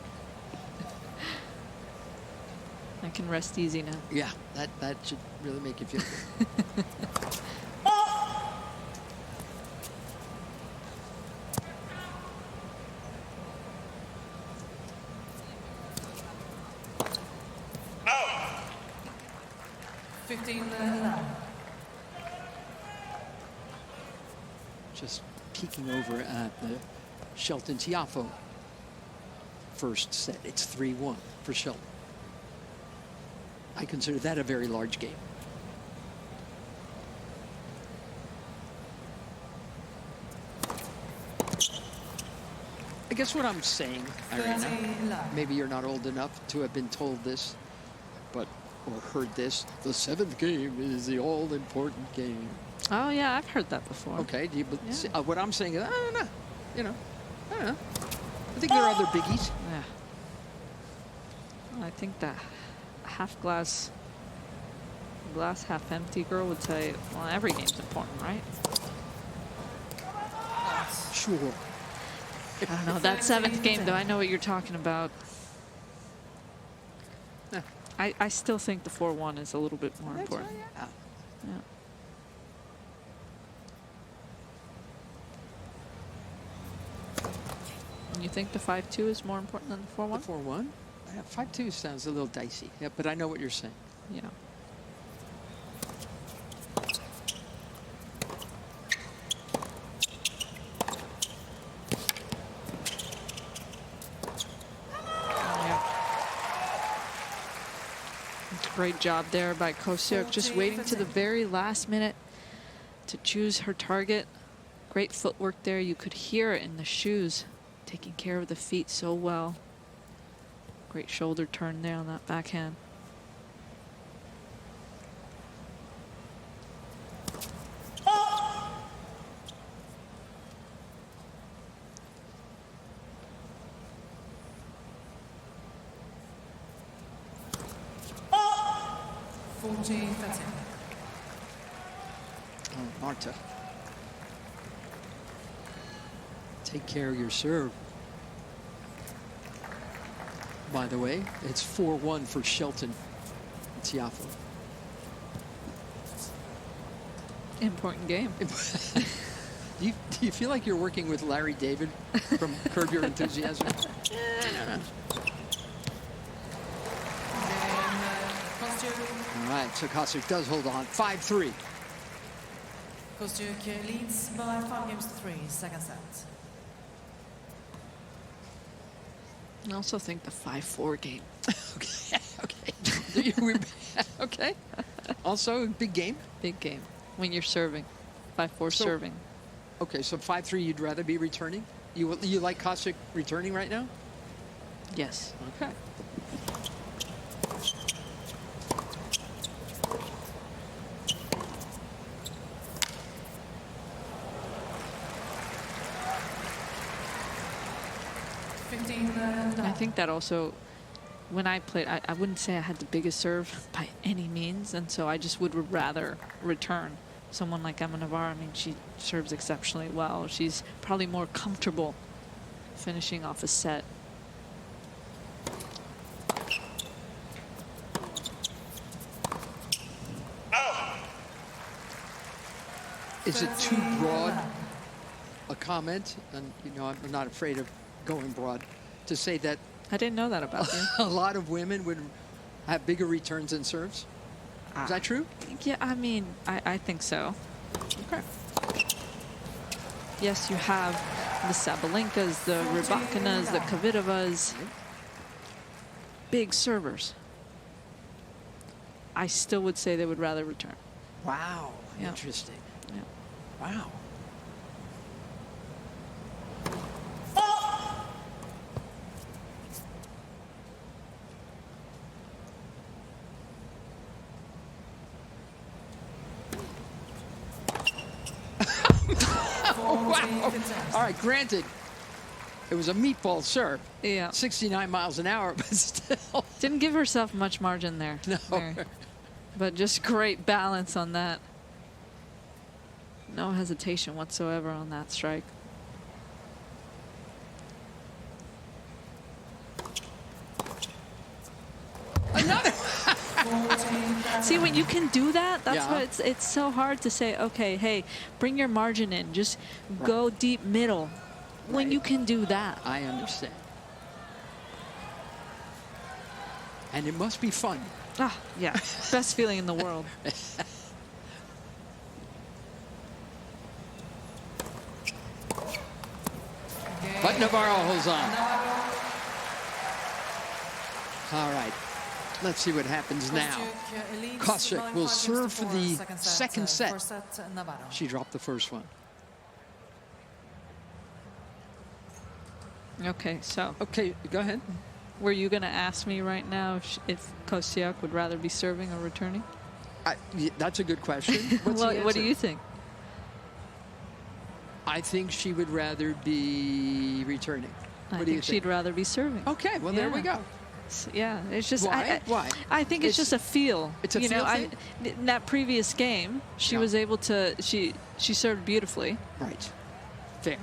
I can rest easy now. Yeah, that should really make you feel good. Just peeking over at the Shelton Tiafoe first set. It's 3-1 for Shelton. I consider that a very large game. I guess what I'm saying, Irina, maybe you're not old enough to have been told this, or heard this, the 7th game is the all-important game. Oh, yeah, I've heard that before. Okay. Do you, Yeah. what I'm saying is, I don't know. You know, I don't know. I think there are other biggies. Yeah. Well, I think that glass half empty girl would say, well, every game's important, right? Sure. I don't know. That 7th game, though, I know what you're talking about. Yeah. I still think the 4-1 is a little bit more important. Yeah. Yeah. And you think the 5-2 is more important than the 4-1? The 4-1? Yeah, 5-2 sounds a little dicey. Yeah, but I know what you're saying. Yeah. Great job there by Kostyuk, just waiting to the very last minute to choose her target. Great footwork there. You could hear it in the shoes, taking care of the feet so well. Great shoulder turn there on that backhand. Oh, Marta. Take care of your serve. By the way, it's 4-1 for Shelton Tiafoe. Important game. Do you feel like you're working with Larry David from Curb Your Enthusiasm? No. All right, so Kostyuk does hold on. 5-3. Kostyuk leads by 5-3, second set. I also think the 5-4 game. Okay. Okay. Also a big game. Big game. When you're serving. 5-4 serving. Okay, so 5-3 you'd rather be returning? You like Kostyuk returning right now? Yes. Okay. I think that also, when I played, I wouldn't say I had the biggest serve by any means, and so I just would rather return. Someone like Emma Navarro, I mean, she serves exceptionally well. She's probably more comfortable finishing off a set. Is it too broad a comment? And you know, I'm not afraid of going broad to say that I didn't know that about you. a lot of women would have bigger returns than serves. Is that true? Yeah, I mean, I think so. Okay. Yes, you have the Sabalenkas, the Rybakinas, the Kvitova, big servers. I still would say they would rather return. Wow. Yeah. Interesting. Yeah. Wow. Wow. All right, granted, it was a meatball serve. Yeah. 69 miles an hour, but still. Didn't give herself much margin there. No. Mary. But just great balance on that. No hesitation whatsoever on that strike. Another. See, when you can do that, that's Yeah. what it's so hard to say, okay, hey, bring your margin in. Just go deep middle. When Right. you can do that. I understand. And it must be fun. Ah, yeah. Best feeling in the world. But Navarro holds on. All right. Let's see what happens now. Kostyuk will serve for the second set. She dropped the first one. Okay, so Okay, go ahead. were you going to ask me right now if Kostyuk would rather be serving or returning? That's a good question. What's the What do answer? you think? I think she would rather be returning. I What do you think she'd rather be serving. Okay, well, there we Yeah. go. Yeah, it's just Why? Why? I think it's just a feel. It's a you know, feel thing? in that previous game, she Yeah. was able to she served beautifully. Right. Fair.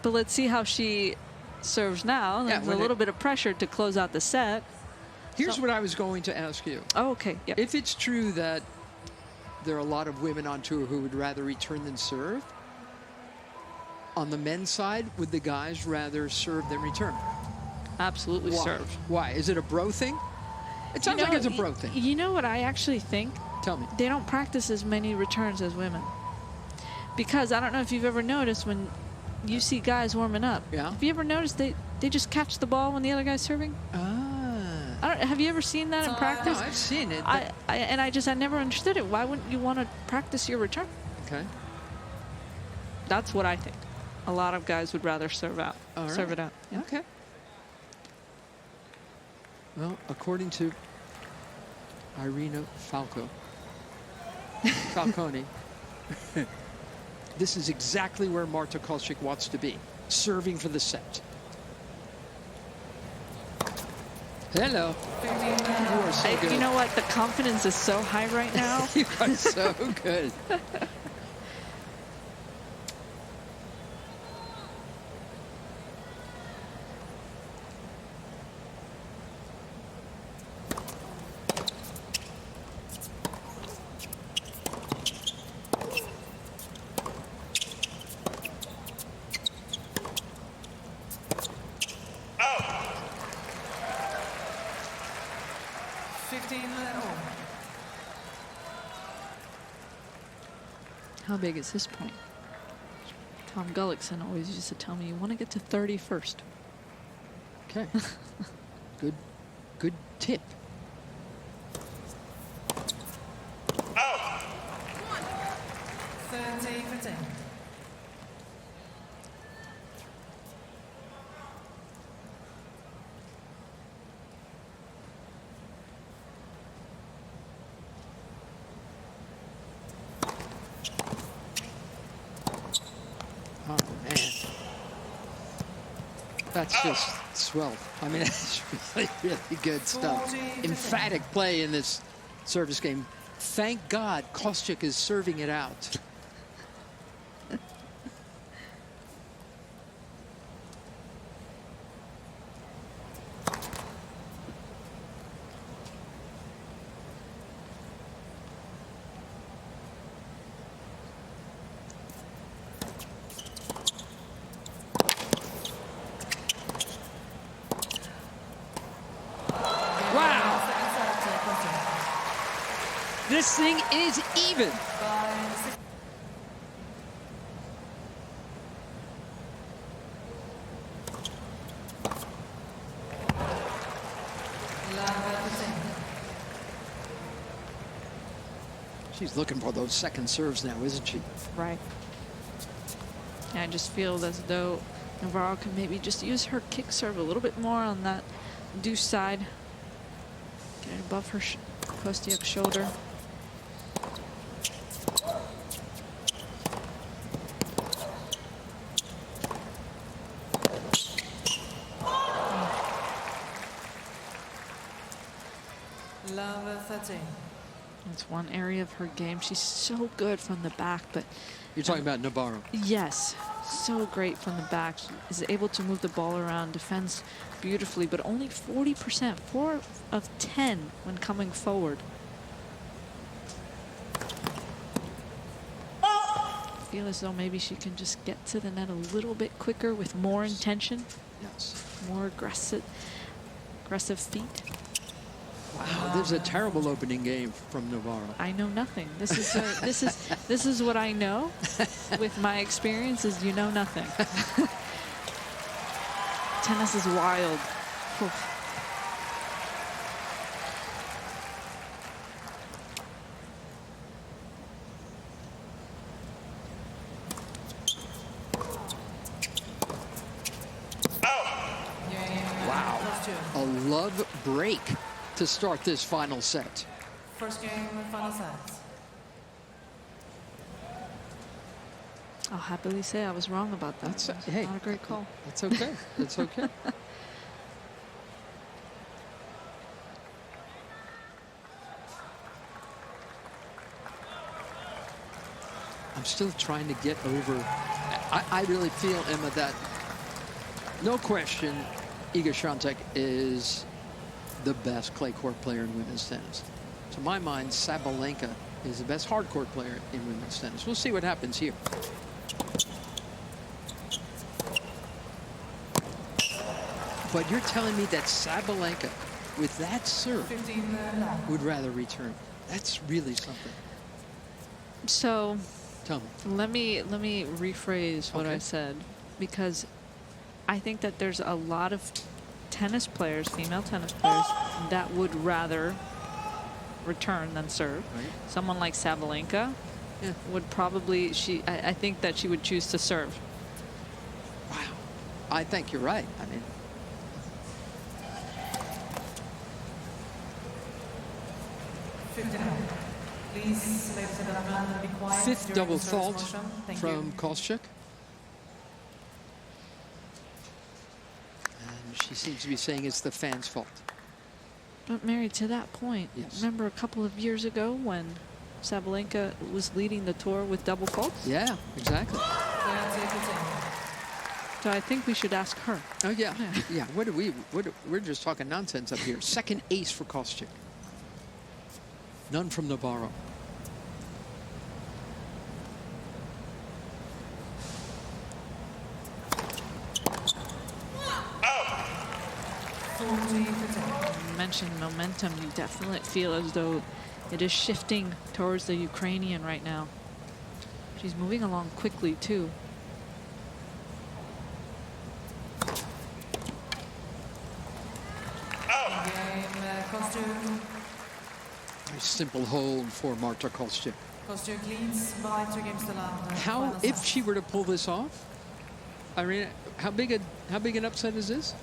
But let's see how she serves now. Yeah, There's when a little bit of pressure to close out the set. Here's So- what I was going to ask you. Oh, okay. Yep. If it's true that there are a lot of women on tour who would rather return than serve, on the men's side, would the guys rather serve than return? Absolutely Why? serve. Why? Is it a bro thing? It sounds like it's a bro thing. You know what I actually think? Tell me. They don't practice as many returns as women. Because I don't know if you've ever noticed when you see guys warming up. Yeah. Have you ever noticed they just catch the ball when the other guy's serving? Ah. Have you ever seen that in No, practice? I've seen it. I never understood it. Why wouldn't you want to practice your return? Okay. That's what I think. A lot of guys would rather serve out. All right. Serve it out. Yeah. Okay. Well, according to Irina Falcone, this is exactly where Marta Kostyuk wants to be, serving for the set. Hello. You are so good. You know what? The confidence is so high right now. You are so good. How big is his point? Tom Gullickson always used to tell me, you want to get to 30 first. Okay. Good tip. Oh. 30-15. Oh, man. That's just swell. I mean, that's really, really good stuff. Emphatic play in this service game. Thank God Kostyuk is serving it out. This thing is even. She's looking for those second serves now, isn't she? Right. I just feel as though Navarro can maybe just use her kick serve a little bit more on that deuce side. Get it above her Kostyuk's shoulder. Love 13. That's one area of her game. She's so good from the back, but You're talking about Navarro. yes, so great from the back. She is able to move the ball around, defends beautifully, but only 40%, 4 of 10 when coming forward. I feel as though maybe she can just get to the net a little bit quicker with more intention, Yes. more aggressive feet. Wow, there's a terrible opening game from Navarro. I know nothing. This is this is what I know. With my experience, is you know nothing. Tennis is wild. Oof. Wow. A love break to start this final set. First game, final set. I'll happily say I was wrong about that. That's hey, not a great call. That's okay. That's okay. I'm still trying to get over. I really feel, Emma, that no question, Iga Świątek is the best clay court player in women's tennis. To my mind, Sabalenka is the best hard court player in women's tennis. We'll see what happens here. But you're telling me that Sabalenka, with that serve, would rather return. That's really something. So, tell me. Let me rephrase what I said, because I think that there's a lot of tennis players, female tennis players, that would rather return than serve. Right. Someone like Sabalenka would probably, I think that she would choose to serve. Wow. I think you're right. I mean, Please, ladies and gentlemen, be quiet. fifth double fault from Kostyuk. And she seems to be saying it's the fans' fault. But Mary, to that point, remember a couple of years ago when Sabalenka was leading the tour with double faults? Yeah, exactly. So I think we should ask her. Oh, yeah. Yeah, we're just talking nonsense up here. Second ace for Kostyuk. None from Navarro. You mentioned momentum. You definitely feel as though it is shifting towards the Ukrainian right now. She's moving along quickly, too. Very simple hold for Marta Kostyuk. Kostyuk leads by 2 games to love. How, if she were to pull this off, Irina, how big an upset is this?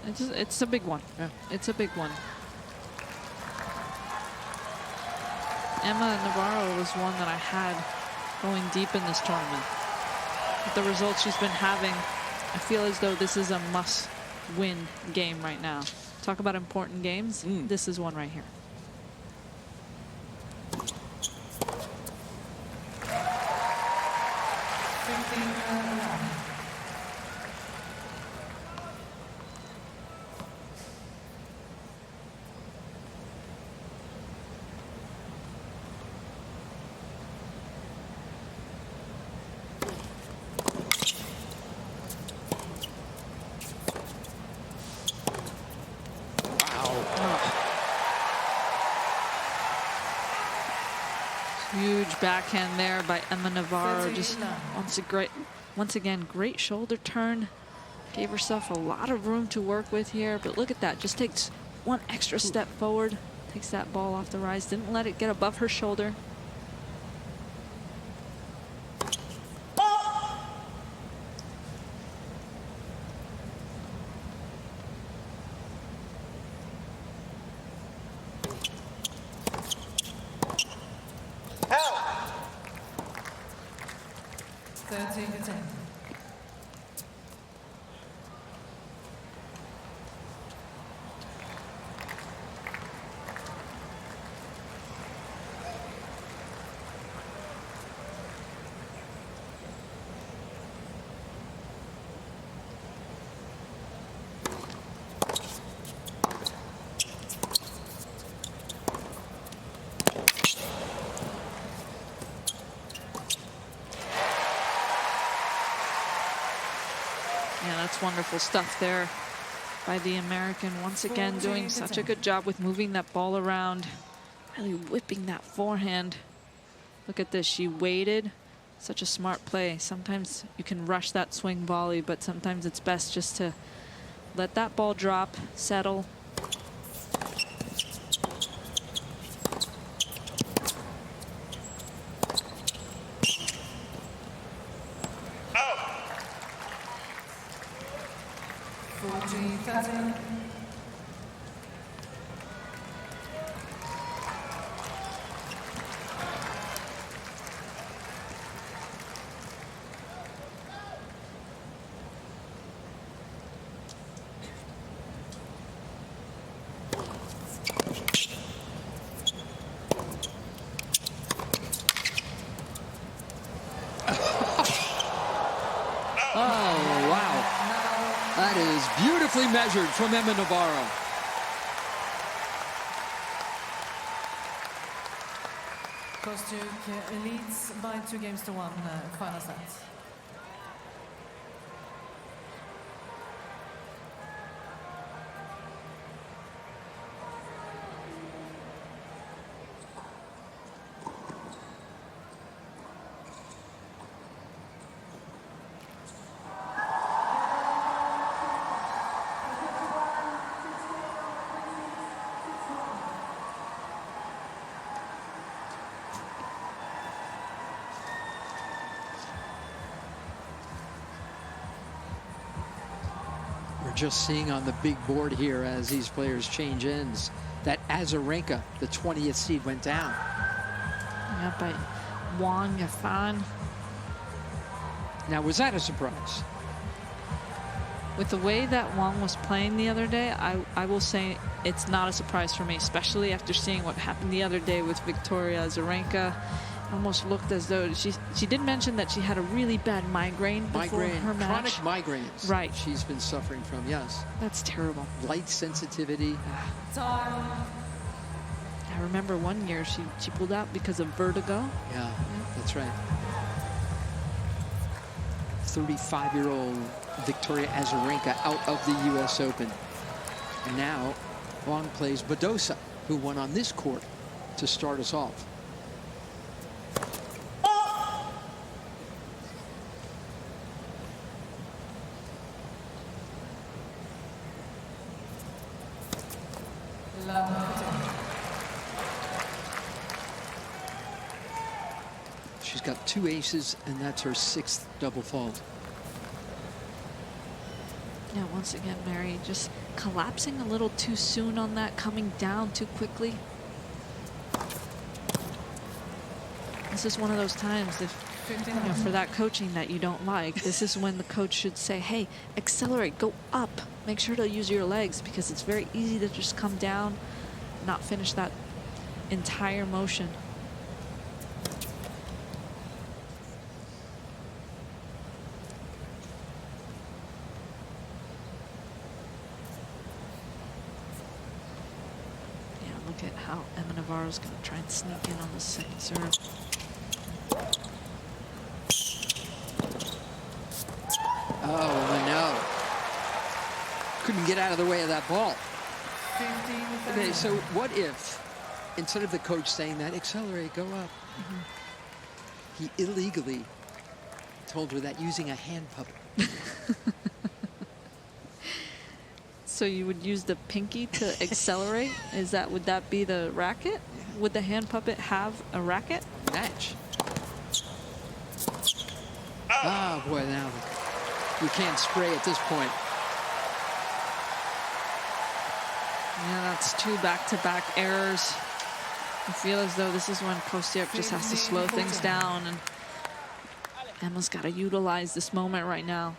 It's a big one. Yeah. It's a big one. Emma Navarro was one that I had going deep in this tournament. With the results she's been having, I feel as though this is a must-win game right now. Talk about important games. This is one right here. Huge backhand there by Emma Navarro. Just once again, great shoulder turn. Gave herself a lot of room to work with here. But look at that. Just takes one extra step forward. Takes that ball off the rise. Didn't let it get above her shoulder. Yeah, that's wonderful stuff there by the American. Once again, doing such a good job with moving that ball around, really whipping that forehand. Look at this. She waited. Such a smart play. Sometimes you can rush that swing volley, but sometimes it's best just to let that ball drop, settle. Oh, wow. That is beautifully measured from Emma Navarro. Kostyuk leads by 2-1 final set. Just seeing on the big board here as these players change ends that Azarenka, the 20th seed, went down. Yeah, by Wang Yafan. Now, was that a surprise? With the way that Wang was playing the other day, I will say it's not a surprise for me, especially after seeing what happened the other day with Victoria Azarenka. Almost looked as though she did mention that she had a really bad migraine before her match. Chronic migraines. Right. She's been suffering from, yes. That's terrible. Light sensitivity. I remember one year she pulled out because of vertigo. Yeah, that's right. 35-year-old Victoria Azarenka out of the U.S. Open. And now Wang plays Badosa, who won on this court to start us off. She's got 2 aces, and that's her 6th double fault. Yeah, once again, Mary just collapsing a little too soon on that, coming down too quickly. This is one of those times, if for that coaching that you don't like, this is when the coach should say, hey, accelerate, go up. Make sure to use your legs, because it's very easy to just come down, not finish that entire motion. Look at how Emma Navarro's going to try and sneak in on the second serve. Oh, no. Couldn't get out of the way of that ball. Okay, so what if, instead of the coach saying that, accelerate, go up, he illegally told her that using a hand puppet? So you would use the pinky to accelerate? Would that be the racket? Yeah. Would the hand puppet have a racket? Match. Oh, boy, now you can't spray at this point. Yeah, that's 2 back-to-back errors. I feel as though this is when Kostyuk just has to slow things down, and Emma's got to utilize this moment right now.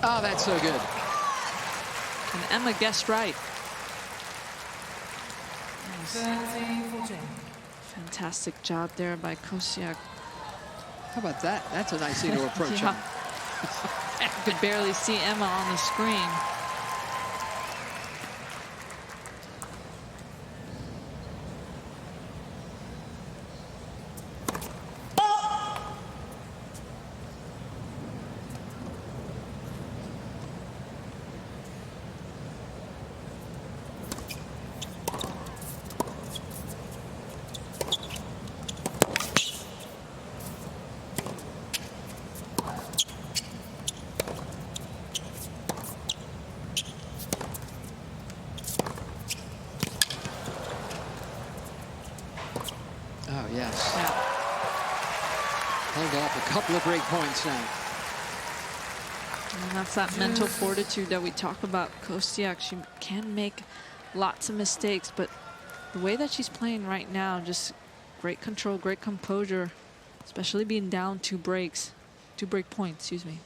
Oh, that's so good. And Emma guessed right. Nice. Fantastic job there by Kostyuk. How about that? That's a nice thing to approach Yeah. him. I could barely see Emma on the screen. Held off a couple of break points now. And that's that mental fortitude that we talk about. Kostyuk, she can make lots of mistakes, but the way that she's playing right now, just great control, great composure, especially being down 2 break points, excuse me.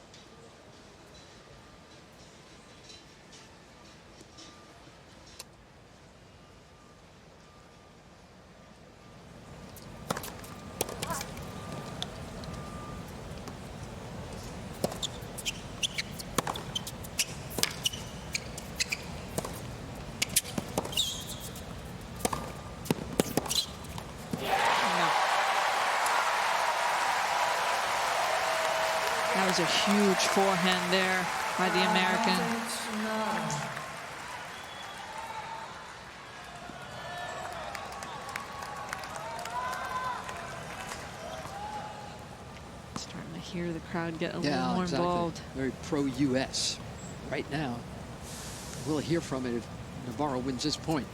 That was a huge forehand there by the American. Starting to hear the crowd get a little more involved. Very pro-U.S. right now. We'll hear from it if Navarro wins this point.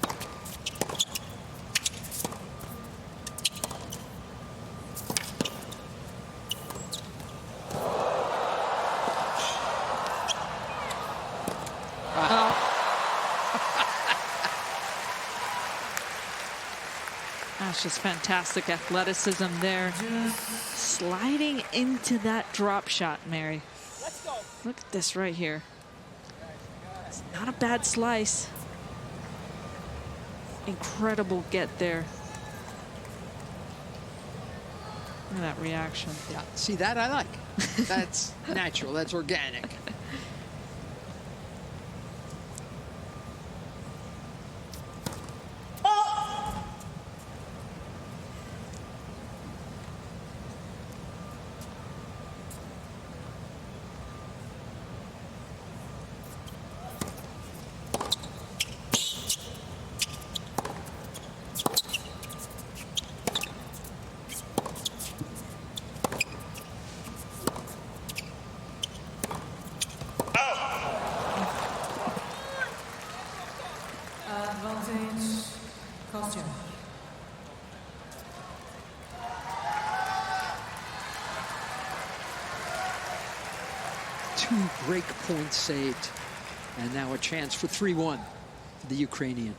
That's just fantastic athleticism there. Sliding into that drop shot, Mary. Look at this right here. It's not a bad slice. Incredible get there. Look at that reaction. Yeah, see that I like. That's natural, that's organic. Kostyuk. 2 break points saved. And now a chance for 3-1 for the Ukrainian.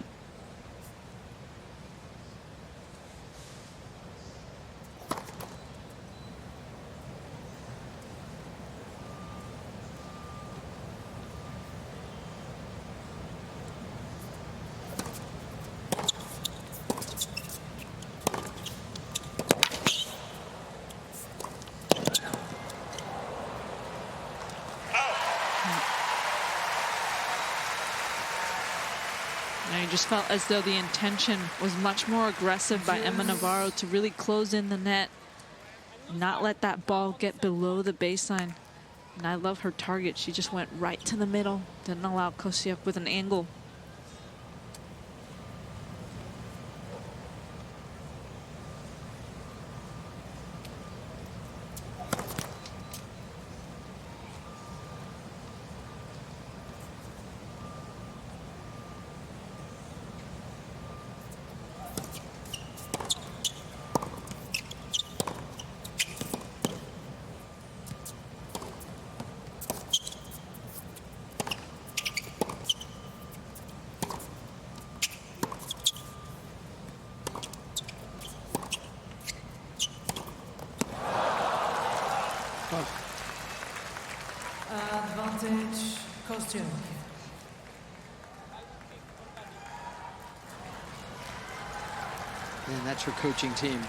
I just felt as though the intention was much more aggressive by Emma Navarro to really close in the net, not let that ball get below the baseline. And I love her target. She just went right to the middle, didn't allow Kostyuk with an angle. Advantage, Kostyuk. And that's her coaching team.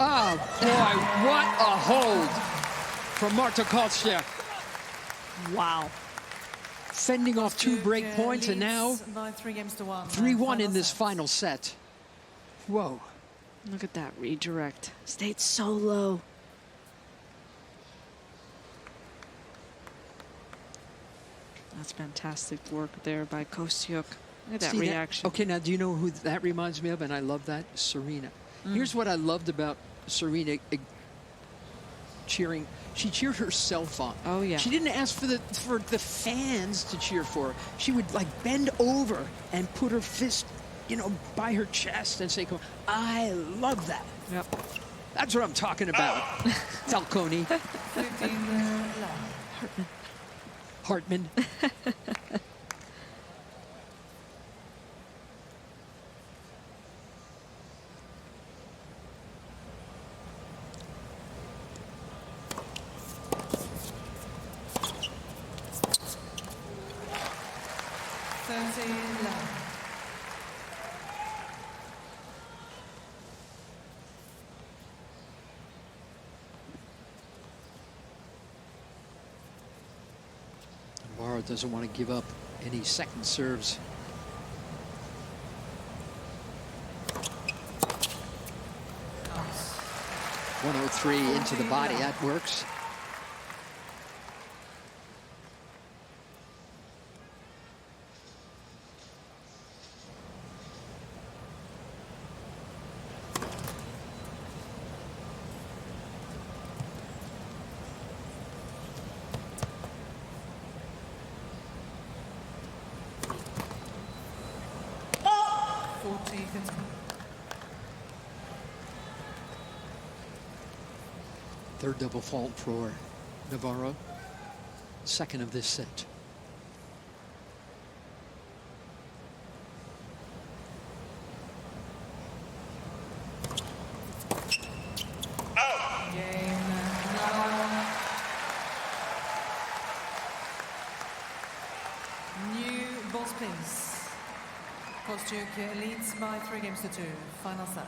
Oh, boy, what a hold from Marta Kostyuk. Wow. Fending off 2 break points, and now 3-1 in this final set. Whoa. Look at that redirect. Stayed so low. That's fantastic work there by Kostyuk. Look at that See reaction. Okay, now do you know who that reminds me of? And I love that, Serena. Here's what I loved about Serena cheering. She cheered herself on. Oh, yeah. She didn't ask for the fans to cheer for her. She would like bend over and put her fist, you know, by her chest and say, "I love that." Yep. That's what I'm talking about. Falcone. 15 Hartman. Navarro doesn't want to give up any second serves. Nice. 103 into the body. That works. Third double fault for Navarro. Second of this set. New balls, please. Kostyuk leads by 3 games to 2. Final set.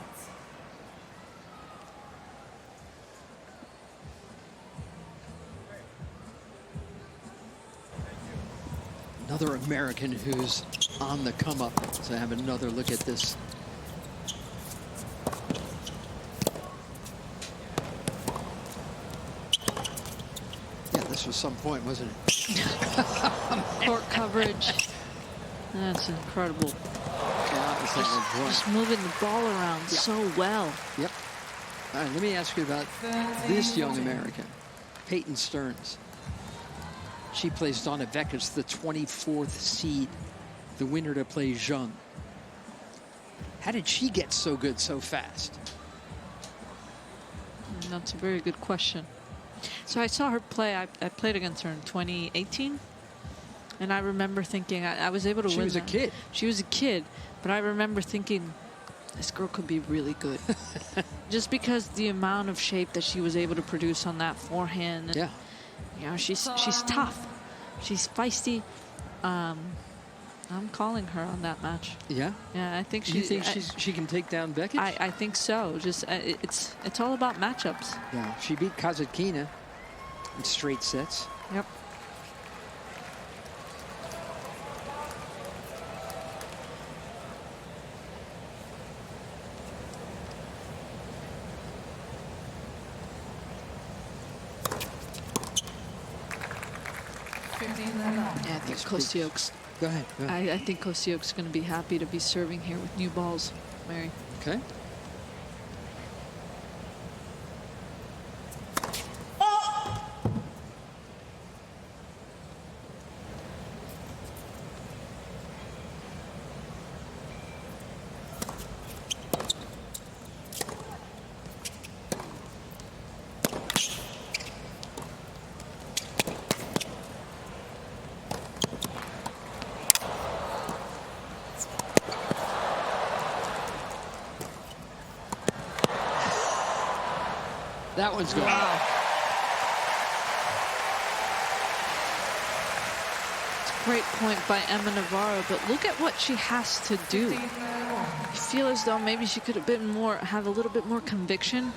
Another American who's on the come up. So have another look at this. Yeah, this was some point, wasn't it? Court coverage. That's incredible. Yeah, it's like a point. Just moving the ball around so well. Yep. All right, let me ask you about this young American, Peyton Stearns. She plays Donna Vekic, the 24th seed, the winner to play Zheng. How did she get so good so fast? That's a very good question. So I saw her play. I played against her in 2018. And I remember thinking I was able to win. She was a kid. She was a kid. But I remember thinking, this girl could be really good. Just because the amount of shape that she was able to produce on that forehand. And, yeah. you know, she's tough. She's feisty. I'm calling her on that match. Yeah? Yeah, I think You think she can take down Vekic? I think so. Just it's all about matchups. Yeah, she beat Kazatkina in straight sets. Yep. Yeah, I think Kostyuk's. Go ahead. Go ahead. I think Kostyuk's going to be happy to be serving here with new balls, Mary. Okay. That one's going. Wow. It's a great point by Emma Navarro, but look at what she has to do. I feel as though maybe she could have been more, have a little bit more conviction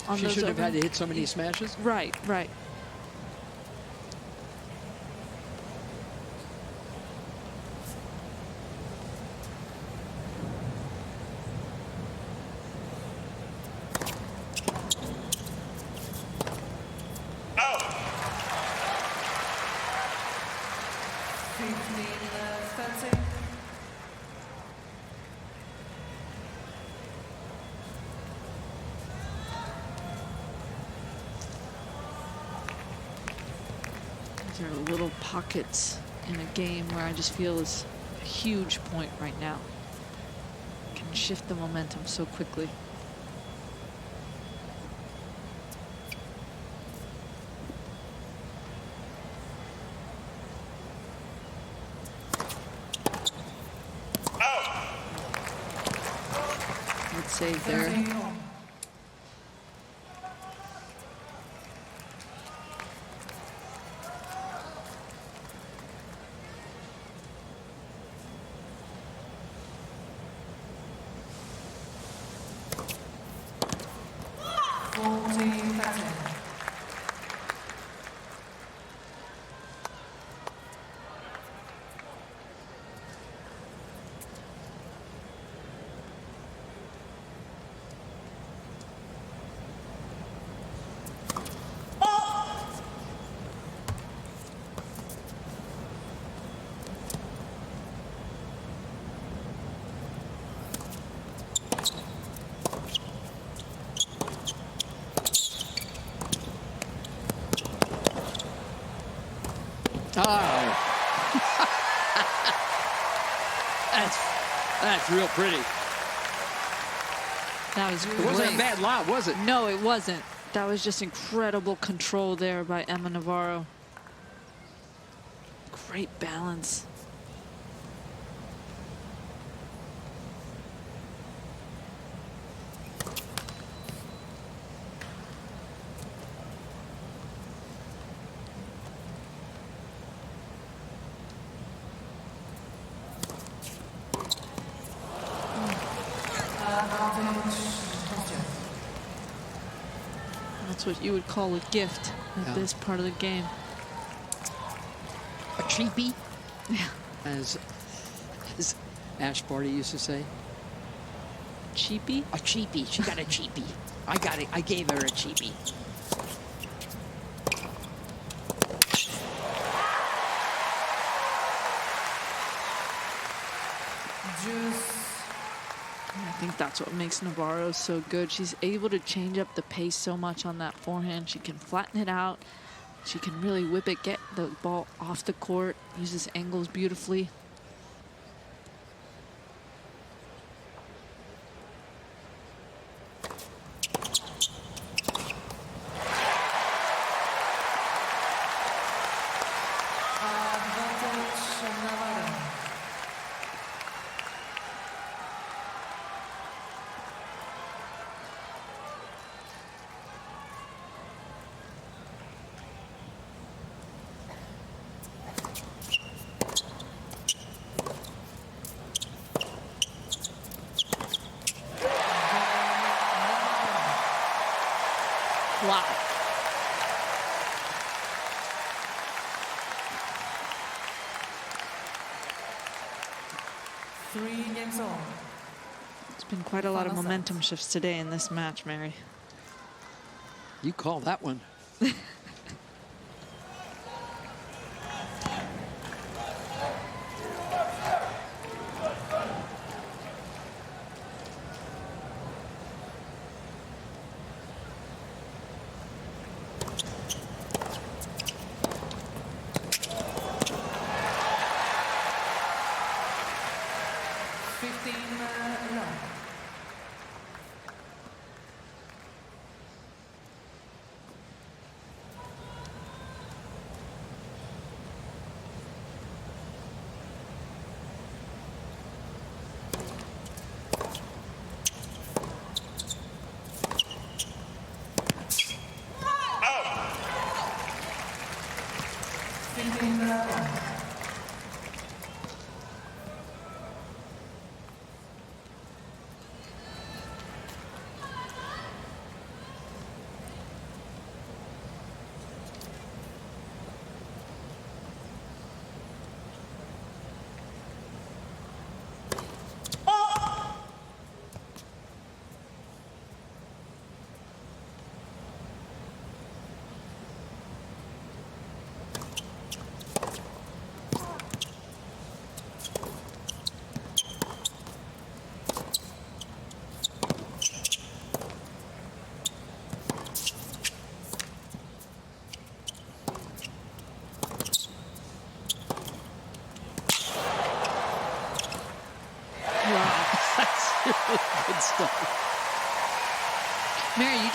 on She those. shouldn't have had to hit so many smashes. Right, right. 15-30. These are little pockets in a game where I just feel is a huge point right now. Can shift the momentum so quickly. Good save there. 13-all. Oh. That's real pretty. That was It wasn't a great. bad lob, was it? No, it wasn't. That was just incredible control there by Emma Navarro. Great balance. That's what you would call a gift at Yeah. this part of the game. A cheapie, Yeah. as Ash Barty used to say. Cheapy? A cheapie. She got a cheapie. I got it. I gave her a cheapie. I think that's what makes Navarro so good. She's able to change up the pace so much on that forehand. She can flatten it out. She can really whip it, get the ball off the court, uses angles beautifully. Navarro. Wow. Three games on. It's been quite a lot of Final set. momentum shifts today in this match, Mary. You call that one.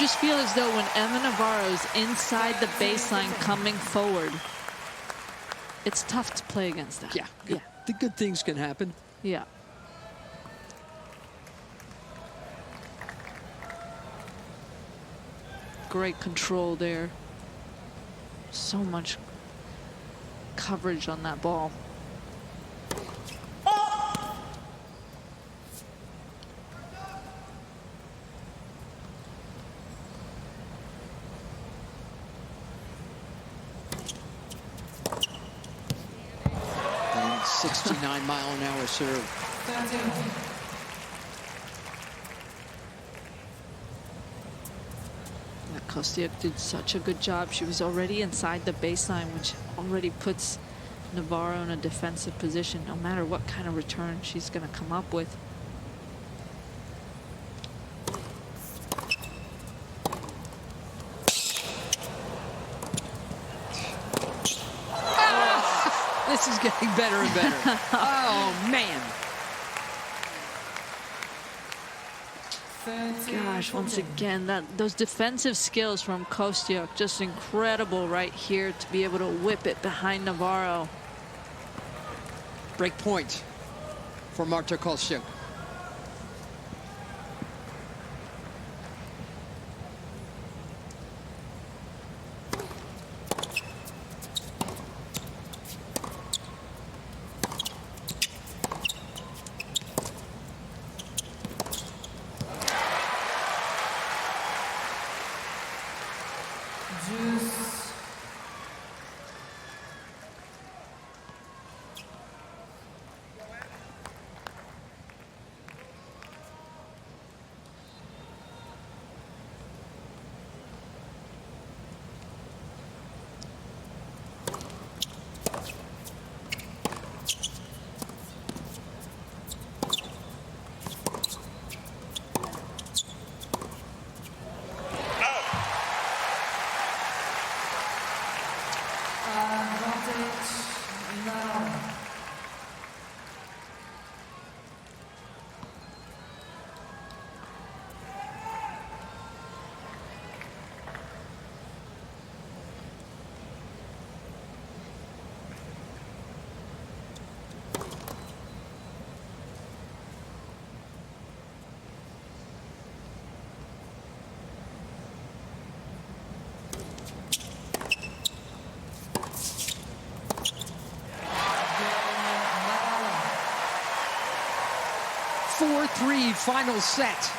just feel as though when Emma Navarro's inside the baseline coming forward, it's tough to play against that. Yeah. The good things can happen. Yeah. Great control there. So much coverage on that ball. And 69-mile-an-hour serve. 13. Kostyuk did such a good job. She was already inside the baseline, which already puts Navarro in a defensive position, no matter what kind of return she's going to come up with. This is getting better and better. Oh, man. Gosh, once again, those defensive skills from Kostyuk, just incredible right here to be able to whip it behind Navarro. Break point for Marta Kostyuk. Four-three final set.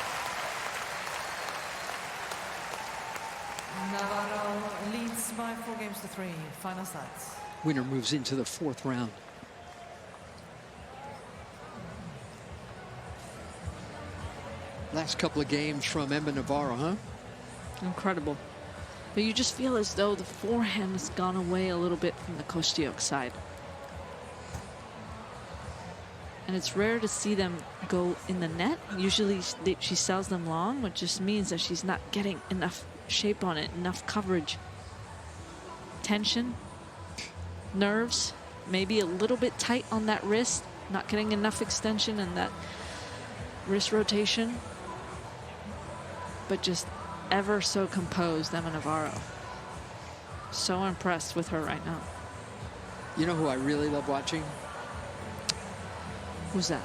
Navarro leads by 4-3. Final set. Winner moves into the fourth round. Last couple of games from Emma Navarro, huh? Incredible. But you just feel as though the forehand has gone away a little bit from the Kostyuk side. And it's rare to see them go in the net. Usually she sells them long, which just means that she's not getting enough shape on it, enough coverage. Tension, nerves, maybe a little bit tight on that wrist, not getting enough extension in that wrist rotation. But just ever so composed, Emma Navarro. So impressed with her right now. You know who I really love watching? Who's that?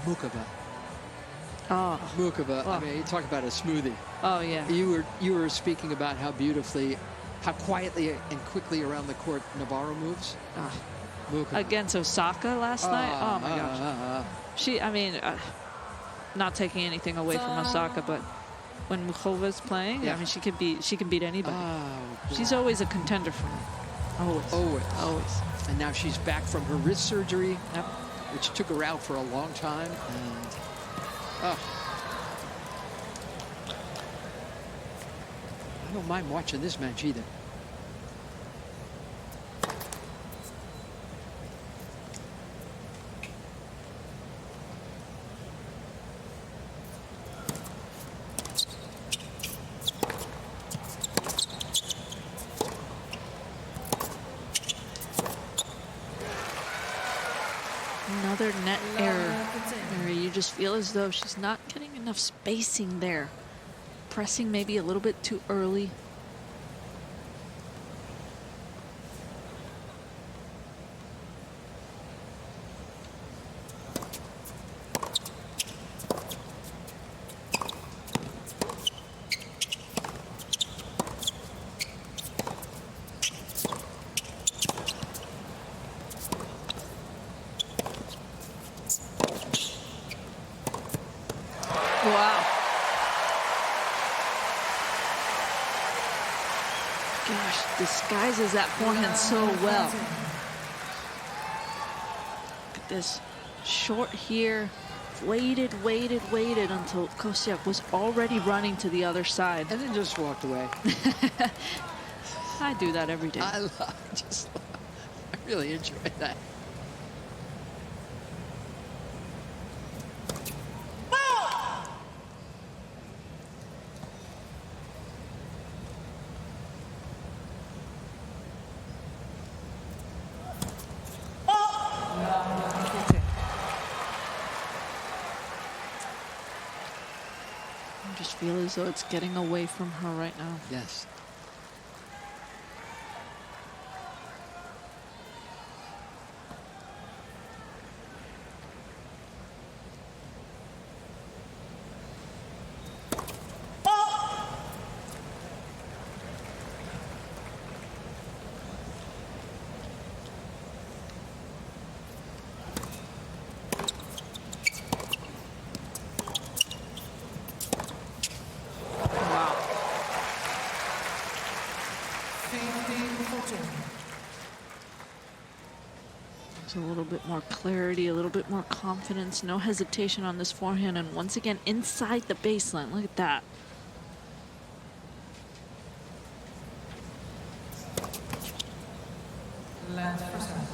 Mukova. Oh. Mukova. Oh. I mean, you talk about a smoothie. Oh, yeah. You were speaking about how beautifully, how quietly and quickly around the court Navarro moves. Mukova. Against Osaka last night? Oh, my gosh. She, I mean, not taking anything away from Osaka, but when Mukova's playing, yeah. I mean, she can beat anybody. Oh, she's always a contender for me. Always. Always. Always. And now she's back from her wrist surgery, Yep. which took her out for a long time. And I don't mind watching this match either. Another net error. You just feel as though she's not getting enough spacing there. pressing maybe a little bit too early. Wow. Gosh, disguises that forehand so well. Look at this. Short here. Waited until Kostyuk was already running to the other side. And then just walked away. I do that every day. I really enjoy that. I just feel as though it's getting away from her right now. Yes. A little bit more clarity, a little bit more confidence, no hesitation on this forehand, and once again inside the baseline. Look at that. Land first serve.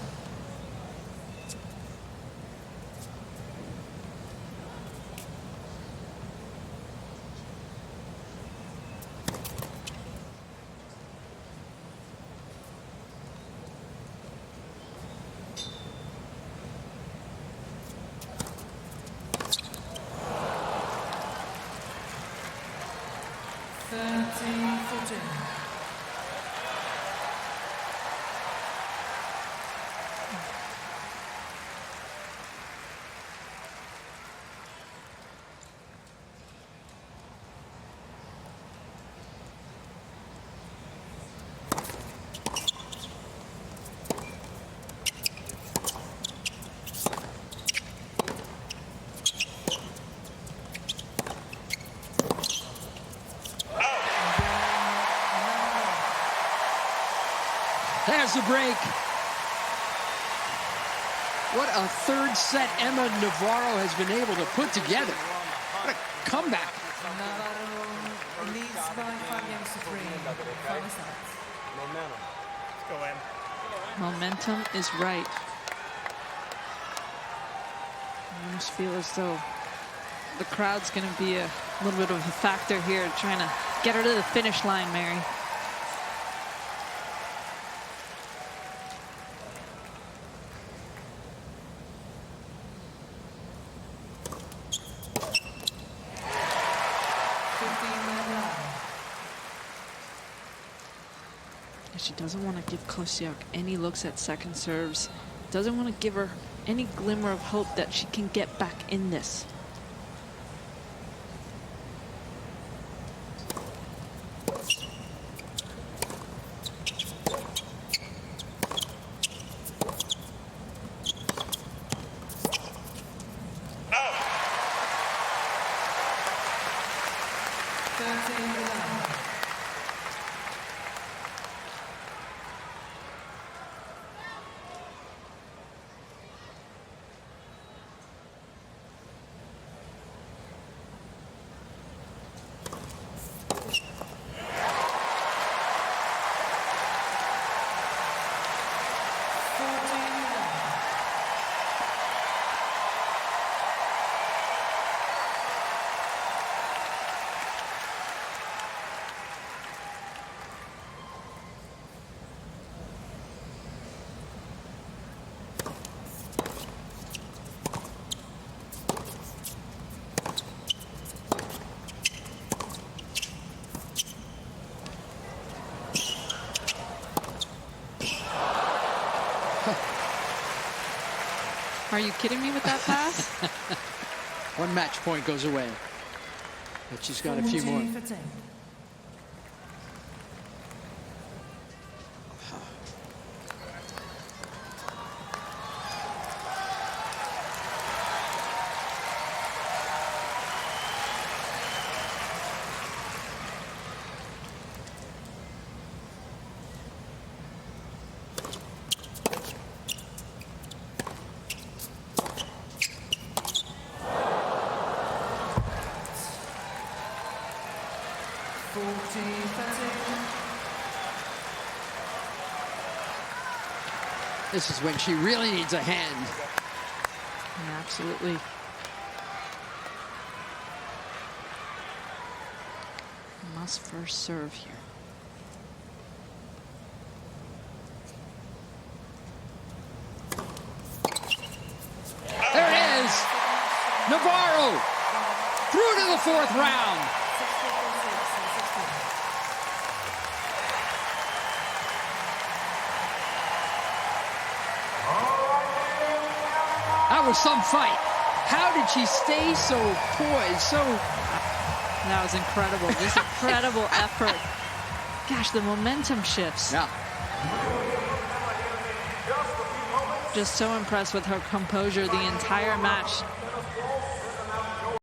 There's the break. What a third set Emma Navarro has been able to put together. What a comeback. Navarro leads by 5 games to 3. Final set. Momentum. Let's go, Em. Momentum is right. I just feel as though the crowd's going to be a little bit of a factor here, trying to get her to the finish line, Mary. She doesn't want to give Kostyuk any looks at second serves. Doesn't want to give her any glimmer of hope that she can get back in this. Are you kidding me with that pass? One match point goes away. But she's got a few more. 14 for 10. This is when she really needs a hand. Yeah, absolutely. Must first serve here. There it is. Navarro through to the fourth round. That was some fight. How did she stay so poised? That was incredible. Just incredible effort. Gosh, the momentum shifts. Yeah. Just so impressed with her composure the entire match.